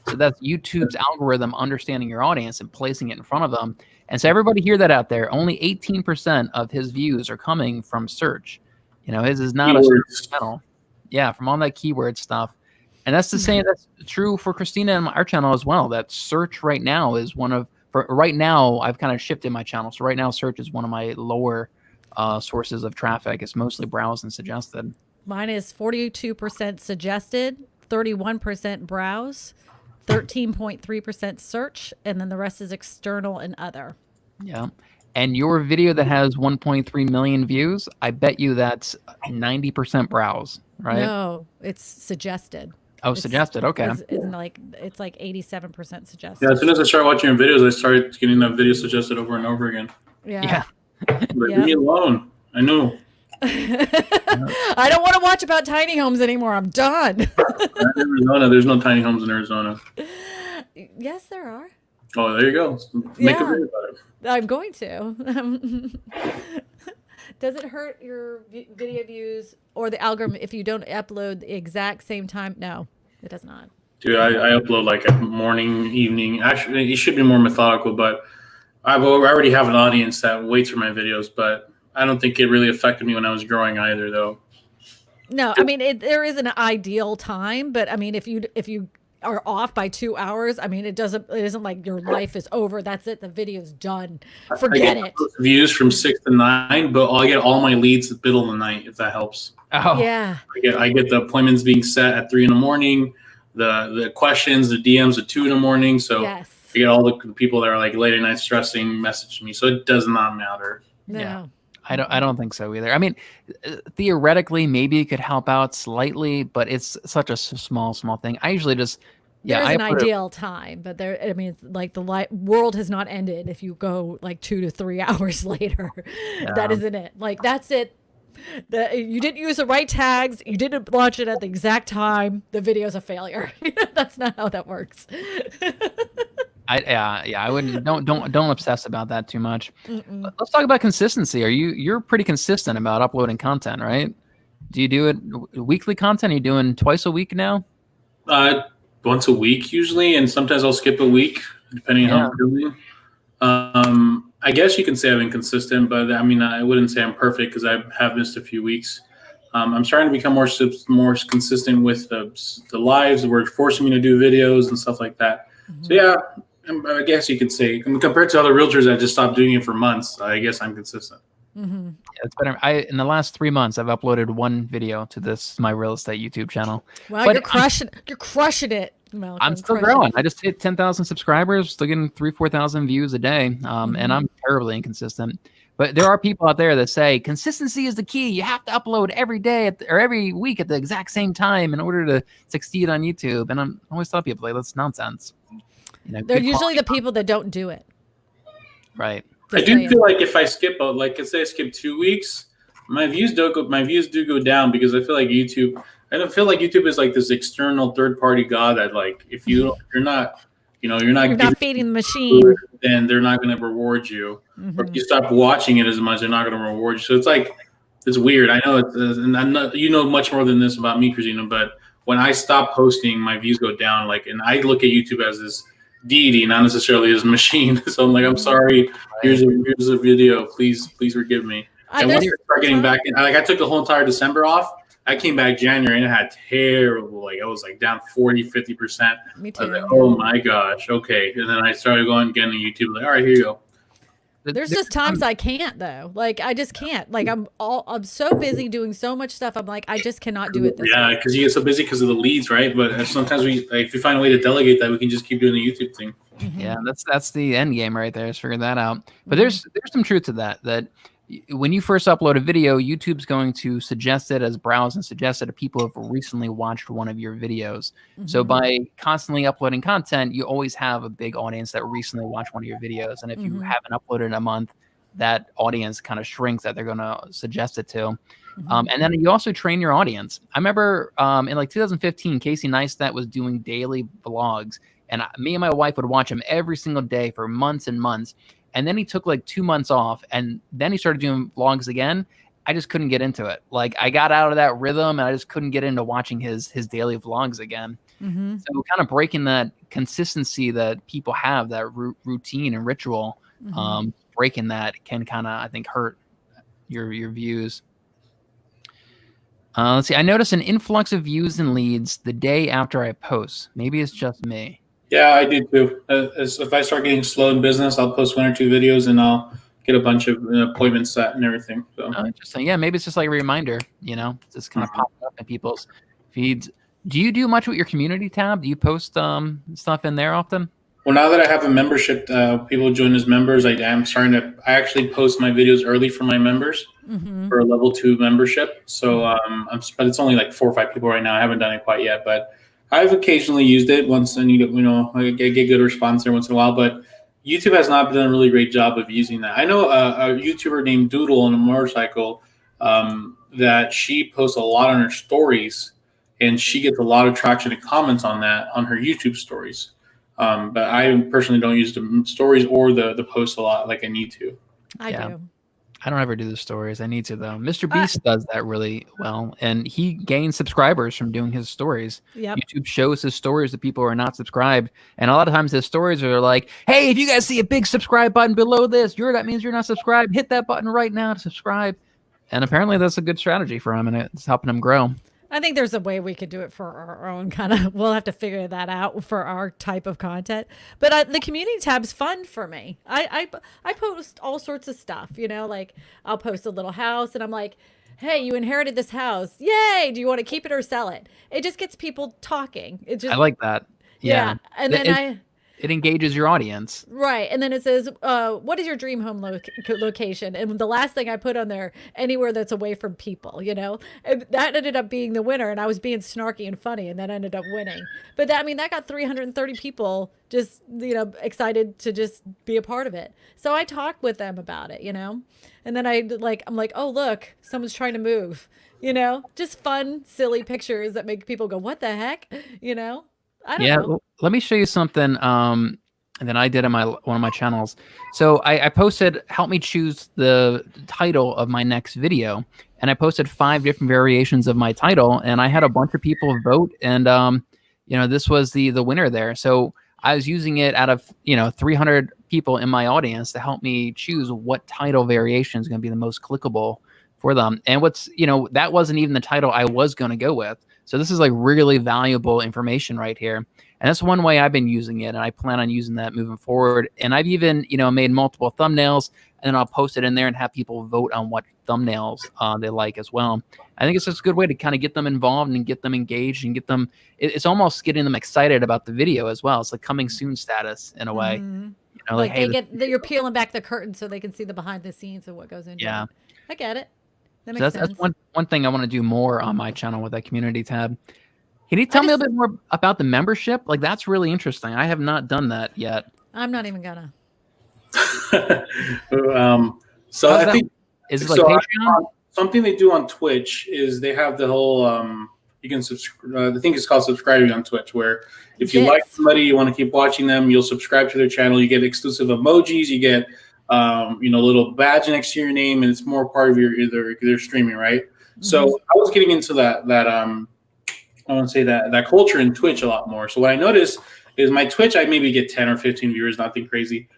So that's YouTube's algorithm understanding your audience and placing it in front of them. And so everybody hear that out there. Only 18% of his views are coming from search. His is not a search channel. Yeah, from all that keyword stuff. And that's the same. That's true for Christina and our channel as well. That search right now is right now I've kind of shifted my channel. So right now search is one of my lower sources of traffic. It's mostly browse and suggested. Mine is 42% suggested, 31% browse, 13.3% search, and then the rest is external and other. Yeah. And your video that has 1.3 million views, I bet you that's 90% browse, right? No, it's suggested. Oh, suggested. Okay. It's like 87% suggested. Yeah, as soon as I started watching your videos, I started getting that video suggested over and over again. Yeah. Leave me alone. I know. I don't want to watch about tiny homes anymore. I'm done. Arizona, there's no tiny homes in Arizona. Yes, there are. Oh, there you go. Make a video about it. I'm going to. does it hurt your video views or the algorithm if you don't upload the exact same time? No, it does not. Dude, I upload like at morning, evening. Actually, it should be more methodical, but I already have an audience that waits for my videos, but I don't think it really affected me when I was growing either, though. No, I mean there is an ideal time, but I mean if you are off by 2 hours, I mean it isn't like your life is over. That's it. The video's done. Forget it. Views from 6 to 9, but I get all my leads at the middle of the night, if that helps. Oh yeah. I get the appointments being set at 3 a.m. The questions, the DMs at 2 a.m. So yes. I get all the people that are like late at night stressing message me. So it does not matter. No. Yeah. I don't think so either. I mean, theoretically, maybe it could help out slightly, but it's such a small thing. I usually just, there's an ideal time, but I mean, like the world has not ended if you go like 2 to 3 hours later. That isn't it. Like, that's it. You didn't use the right tags. You didn't launch it at the exact time. The video's a failure. That's not how that works. I wouldn't don't obsess about that too much. Let's talk about consistency. You're pretty consistent about uploading content, right? Do you do it weekly content? Are you doing twice a week now? Once a week usually, and sometimes I'll skip a week depending on how I'm doing. I guess you can say I've been consistent, but I mean I wouldn't say I'm perfect because I have missed a few weeks. I'm starting to become more consistent with the lives. We're forcing me to do videos and stuff like that. So yeah. I guess you could say, compared to other realtors that just stopped doing it for months, I guess I'm consistent. Mm-hmm. Yeah, it's better. In the last 3 months, I've uploaded one video to my real estate YouTube channel. Wow, you're crushing it, Malcolm. I'm still growing. I just hit 10,000 subscribers, still getting 4,000 views a day, and I'm terribly inconsistent. But there are people out there that say consistency is the key. You have to upload every day or every week at the exact same time in order to succeed on YouTube. And I always tell people like that's nonsense. They're usually the people that don't do it. Right. I do feel like if I skip, like let's say I skip 2 weeks, my views do go down because I feel like YouTube. I don't feel like YouTube is like this external third party god that like if you're not feeding the machine, then they're not going to reward you. Or if you stop watching it as much, they're not going to reward you. So it's like it's weird. I know and I'm not, much more than this about me, Christina, but when I stop posting, my views go down. Like, and I look at YouTube as this deity, not necessarily as a machine. So I'm like, I'm sorry. Here's a video. Please forgive me. And once I start getting back in, like I took the whole entire December off. I came back January and it had terrible, like I was like down 40-50%. Me too. I was like, oh my gosh, okay. And then I started going again on YouTube, like, all right, here you go. There's just times I can't though. Like I just can't. Like I'm so busy doing so much stuff. I'm like I just cannot do it this way. Because you get so busy because of the leads, right? But sometimes if we find a way to delegate that, we can just keep doing the YouTube thing. Yeah, that's the end game right there. Is figure that out. But there's some truth to that when you first upload a video, YouTube's going to suggest it as browse and suggest it to people who have recently watched one of your videos. So by constantly uploading content, you always have a big audience that recently watched one of your videos. And if you haven't uploaded in a month, that audience kind of shrinks that they're going to suggest it to. And then you also train your audience. I remember in like 2015, Casey Neistat was doing daily vlogs. And me and my wife would watch him every single day for months and months. And then he took like 2 months off and then he started doing vlogs again. I just couldn't get into it. Like I got out of that rhythm and I just couldn't get into watching his daily vlogs again. So kind of breaking that consistency that people have, that routine and ritual, breaking that can kind of, I think, hurt your views. Let's see. I noticed an influx of views and leads the day after I post. Maybe it's just me. Yeah, I do too. If I start getting slow in business, I'll post 1 or 2 videos and I'll get a bunch of appointments set and everything. So interesting. Yeah, maybe it's just like a reminder, just kind of popping up in people's feeds. Do you do much with your community tab? Do you post stuff in there often? Well, now that I have a membership, people join as members. I actually post my videos early for my members for a level 2 membership. So, but it's only like 4 or 5 people right now. I haven't done it quite yet, but I've occasionally used it once, and I get good response there once in a while. But YouTube has not done a really great job of using that. I know a YouTuber named Doodle on a motorcycle that she posts a lot on her stories, and she gets a lot of traction and comments on that on her YouTube stories. But I personally don't use the stories or the posts a lot like I need to. I do. I don't ever do the stories. I need to though. Mr. Beast does that really well, and he gains subscribers from doing his stories. Yep. YouTube shows his stories to people who are not subscribed, and a lot of times his stories are like, "Hey, if you guys see a big subscribe button below this, that means you're not subscribed. Hit that button right now to subscribe." And apparently, that's a good strategy for him, and it's helping him grow. I think there's a way we could do it for our own kind of. We'll have to figure that out for our type of content. But the community tab's fun for me. I post all sorts of stuff. Like I'll post a little house, and I'm like, "Hey, you inherited this house! Yay! Do you want to keep it or sell it?" It just gets people talking. It just I like that. Yeah, and then it engages your audience. Right. And then it says, what is your dream home location? And the last thing I put on there, anywhere that's away from people, And that ended up being the winner. And I was being snarky and funny, and that ended up winning. But that got 330 people just, excited to just be a part of it. So I talked with them about it, And then I'm like, oh, look, someone's trying to move, just fun, silly pictures that make people go, what the heck? I don't know. Let me show you something that I did on one of my channels. So I posted, help me choose the title of my next video. And I posted 5 different variations of my title, and I had a bunch of people vote, and this was the winner there. So I was using it out of 300 people in my audience to help me choose what title variation is going to be the most clickable for them. And that wasn't even the title I was going to go with. So this is like really valuable information right here. And that's one way I've been using it, and I plan on using that moving forward. And I've even, made multiple thumbnails, and then I'll post it in there and have people vote on what thumbnails they like as well. I think it's just a good way to kind of get them involved and get them engaged and get them, it's almost getting them excited about the video as well. It's like coming soon status in a way. Mm-hmm. Like hey, you're peeling back the curtain so they can see the behind the scenes of what goes into it. I get it. That makes sense. That's one thing I want to do more on my channel with that community tab. Can you tell me a bit more about the membership? Like, that's really interesting. I have not done that yet. I'm not even gonna. So I think is it like Patreon? Something they do on Twitch is they have the whole you can subscribe. I think it's called subscribing on Twitch, where if you like somebody, you want to keep watching them, you'll subscribe to their channel. You get exclusive emojis. You get little badge next to your name, and it's more part of their streaming, right? Mm-hmm. So I was getting into that I want to say that culture in Twitch a lot more. So what I noticed is my Twitch, I maybe get 10 or 15 viewers, nothing crazy.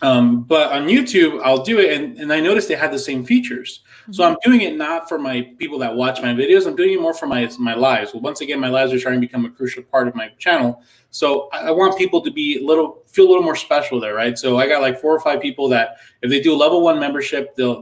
But on YouTube, I'll do it, and I noticed they had the same features. Mm-hmm. So I'm doing it not for my people that watch my videos. I'm doing it more for my lives. Well, once again, my lives are trying to become a crucial part of my channel. So I want people to feel a little more special there, right? So I got like 4 or 5 people that if they do a level 1 membership, they'll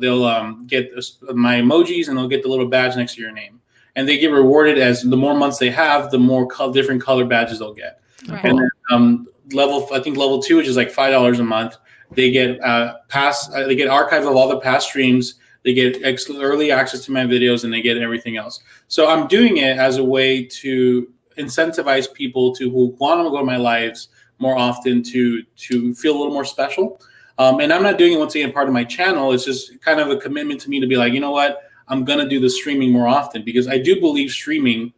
get my emojis, and they'll get the little badge next to your name. And they get rewarded as the more months they have, the more different color badges they'll get. Right. And then level 2, which is like $5 a month, they get they get archives of all the past streams. They get early access to my videos, and they get everything else. So I'm doing it as a way to incentivize people who want to go to my lives more often to feel a little more special. And I'm not doing it once again part of my channel. It's just kind of a commitment to me to be like, you know what? I'm going to do the streaming more often, because I do believe streaming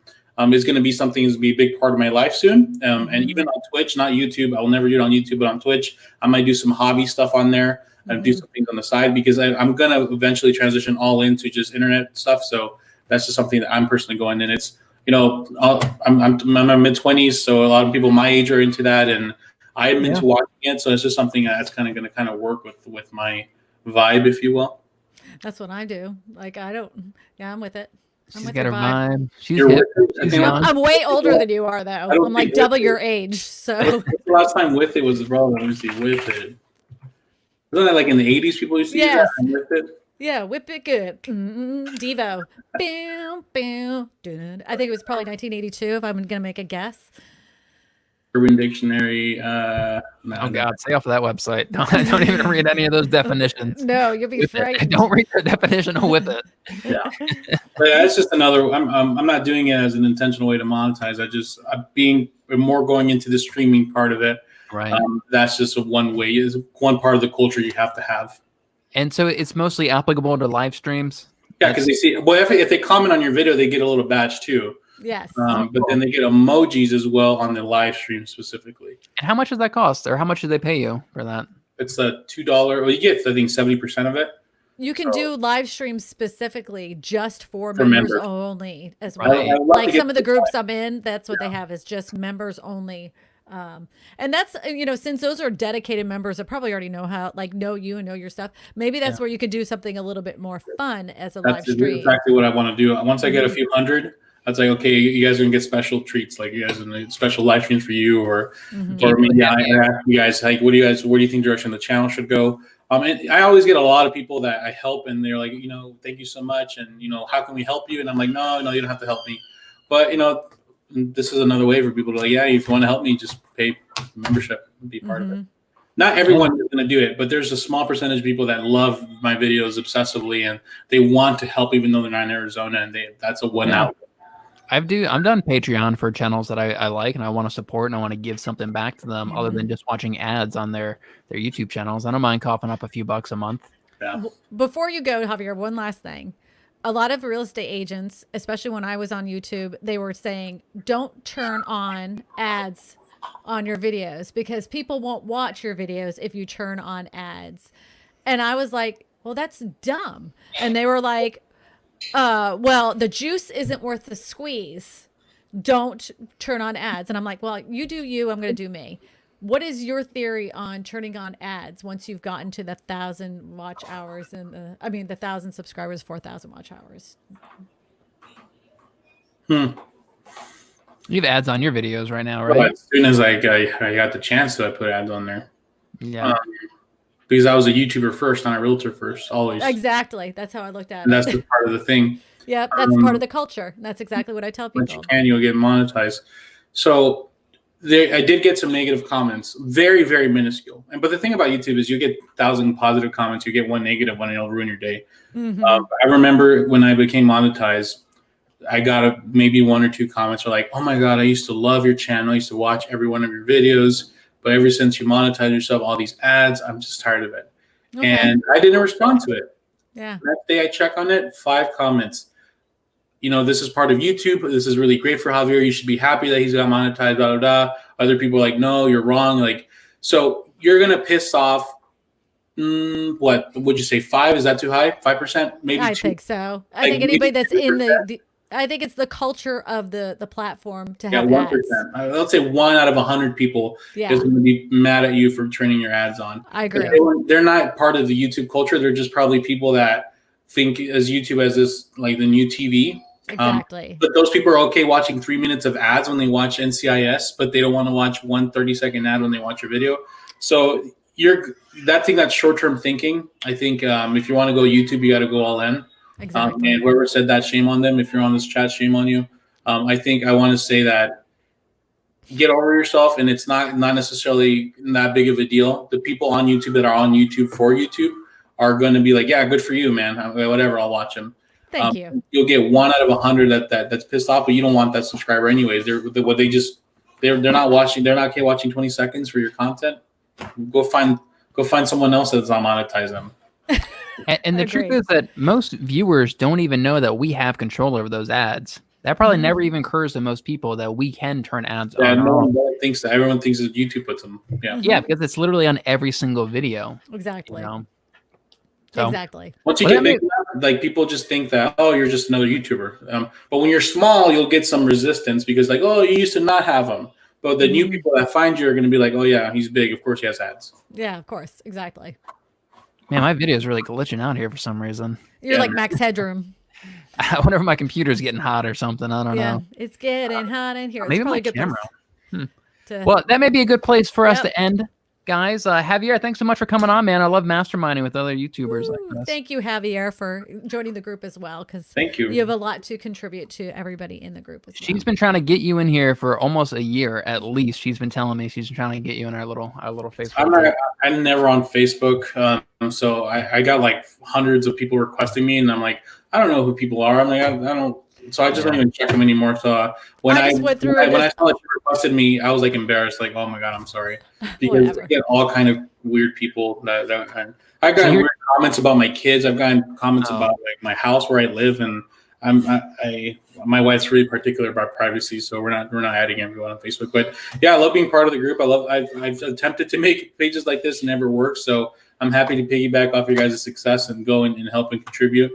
is going to be something that's going to be a big part of my life soon. And even on Twitch, not YouTube. I will never do it on YouTube, but on Twitch, I might do some hobby stuff on there and do some things on the side, because I'm going to eventually transition all into just internet stuff. So that's just something that I'm personally going in. It's, I'm in my mid-20s, so a lot of people my age are into that, and I'm into watching it. So it's just something that's kind of going to work with my vibe, if you will. That's what I do. Like, I'm with it. She's got her vibe. I'm way older than you are, though. I'm like double your age. So the last time with it was relevant. Let me see, with it. Wasn't that like in the 80s people used to use that? With it? Yeah, whip it good. Devo. Boom, boom. I think it was probably 1982, if I'm going to make a guess. Urban Dictionary. Oh God, stay off of that website. Don't even read any of those definitions. No, you'll be frightened. Don't read the definition of whip it. Yeah, but it's just another. I'm not doing it as an intentional way to monetize. I'm being more going into the streaming part of it. Right. That's just one way. Is one part of the culture you have to have. And so it's mostly applicable to live streams. Yeah, because they see. Well, if they comment on your video, they get a little badge too. Yes. But then they get emojis as well on the live stream specifically. And how much does that cost, or how much do they pay you for that? It's a $2. Well, you get, I think, 70% of it. You can do live streams specifically just for For members members. only as Right. well. I would love Like to get some of the to groups I'm in, that's what they have is just members only. And that's, since those are dedicated members that probably already know know you and know your stuff, maybe that's where you could do something a little bit more fun as a live That's stream. exactly what I want to do. Once I get a few hundred, that's like, okay, you guys are gonna get special treats, like you guys in special live streams for you, or maybe I ask you guys, like, where do you think direction the channel should go? And I always get a lot of people that I help, and they're like, thank you so much, and how can we help you? And I'm like, no, you don't have to help me, but this is another way for people to like, yeah, if you want to help me, just pay membership and be part of it. Not everyone is going to do it, but there's a small percentage of people that love my videos obsessively, and they want to help even though they're not in Arizona, and that's a one out. I'm done Patreon for channels that I like and I want to support, and I want to give something back to them other than just watching ads on their YouTube channels. I don't mind coughing up a few bucks a month. Yeah. Before you go, Javier, one last thing. A lot of real estate agents, especially when I was on YouTube, they were saying, don't turn on ads on your videos because people won't watch your videos if you turn on ads. And I was like, well, that's dumb. And they were like, well, the juice isn't worth the squeeze. Don't turn on ads. And I'm like, well, you do you, I'm going to do me. What is your theory on turning on ads once you've gotten to the 1,000 watch hours and the 1,000 subscribers, 4,000 watch hours? You have ads on your videos right now, right? Well, as soon as I got the chance to, I put ads on there. Yeah. Because I was a YouTuber first, not a realtor first, always. Exactly. That's how I looked at it. And that's the part of the thing. Yep, that's part of the culture. That's exactly what I tell people. Once you can, you'll get monetized. So I did get some negative comments, very, very minuscule. But the thing about YouTube is you get 1,000 positive comments, you get one negative one, and it'll ruin your day. I remember when I became monetized, I got maybe one or two comments are like, oh my God, I used to love your channel. I used to watch every one of your videos. But ever since you monetize yourself, all these ads, I'm just tired of it. Okay. And I didn't respond to it. Yeah. That day I check on it, 5 comments. This is part of YouTube. This is really great for Javier. You should be happy that he's got monetized, blah, blah, blah. Other people are like, no, you're wrong. Like, so you're going to piss off, what would you say, 5? Is that too high? 5%? Maybe I 2? think so. I think anybody that's in I think it's the culture of the platform to have 1%. ads. Let's say 1 out of 100 people is going to be mad at you for turning your ads on. I agree. They're not part of the YouTube culture. They're just probably people that think as YouTube as this, like the new TV. Exactly. But those people are okay watching 3 minutes of ads when they watch NCIS, but they don't want to watch 1 30-second ad when they watch your video. So that's short-term thinking. I think if you want to go YouTube, you got to go all in. Exactly. And whoever said that, shame on them. If you're on this chat, shame on you. I want to say that get over yourself, and it's not necessarily that big of a deal. The people on YouTube that are on YouTube for YouTube are going to be like, yeah, good for you, man. Whatever, I'll watch them. Thank you. You'll get 1 out of 100 that's pissed off, but you don't want that subscriber anyways. They're not watching. They're not okay watching 20 seconds for your content. Go find someone else that's not monetize them. And the truth is that most viewers don't even know that we have control over those ads. That probably never even occurs to most people that we can turn ads on. Yeah, no one thinks that. Everyone thinks that YouTube puts them. Yeah. Yeah, because it's literally on every single video. Exactly. So, exactly. Once you get big enough, like people just think that, oh, you're just another YouTuber. But when you're small, you'll get some resistance because like, oh, you used to not have them. But the new people that find you are going to be like, oh yeah, he's big. Of course he has ads. Yeah, of course. Exactly. Man, my video is really glitching out here for some reason. You're like Max Headroom. I wonder if my computer's getting hot or something. I don't know. It's getting hot in here. Maybe it's my good camera. place Well, that may be a good place for us to end, guys. Javier, thanks so much for coming on, man. I love masterminding with other YouTubers like this. Thank you, Javier, for joining the group as well. Because thank you. You have a lot to contribute to everybody in the group as well. She's been trying to get you in here for almost a year at least. She's been telling me she's trying to get you in our little Facebook. I'm never on Facebook, so I got like hundreds of people requesting me, and I'm like, I don't know who people are. I'm like, I don't. So I just don't even check them anymore. So when I saw that you requested me, I was like embarrassed, like, oh my God, I'm sorry. Because I get all kind of weird people that I got weird comments about my kids. I've gotten comments about like my house where I live, and my wife's really particular about privacy, so we're not adding everyone on Facebook. But yeah, I love being part of the group. I've attempted to make pages like this and never worked. So I'm happy to piggyback off your guys' success and go and help and contribute.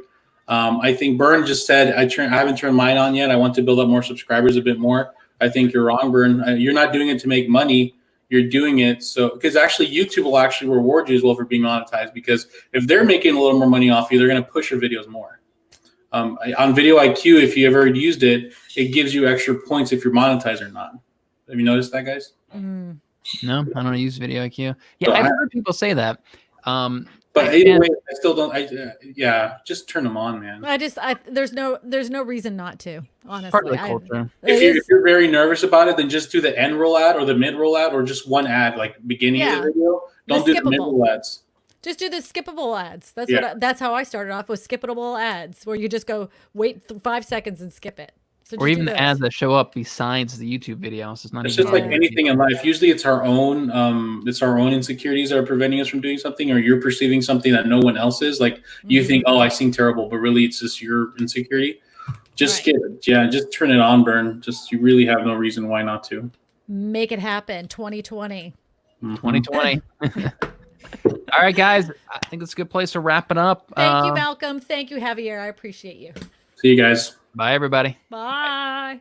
I think Bern just said I haven't turned mine on yet. I want to build up more subscribers a bit more. I think you're wrong, Bern. You're not doing it to make money. You're doing it because actually YouTube will actually reward you as well for being monetized, because if they're making a little more money off you, they're going to push your videos more. On Video IQ, if you ever used it, it gives you extra points if you're monetized or not. Have you noticed that, guys? No, I don't use Video IQ. Yeah, I've heard people say that. But either way, I still don't. Yeah, just turn them on, man. There's no reason not to. Honestly, Part of the culture. If you're very nervous about it, then just do the end roll ad or the mid roll ad or just one ad, like beginning of the video. Don't do the mid roll ads. Just do the skippable ads. That's how I started off, with skippable ads, where you just go wait 5 seconds and skip it. So or even the ads that show up besides the YouTube video. So it's just like anything in life. Usually it's our own insecurities that are preventing us from doing something, or you're perceiving something that no one else is. Like you think, oh, I sing terrible, but really it's just your insecurity. Just skip it. Yeah, just turn it on, Bern. You really have no reason why not to. Make it happen. 2020. 2020. All right, guys. I think it's a good place to wrap it up. Thank you, Malcolm. Thank you, Javier. I appreciate you. See you guys. Bye, everybody. Bye.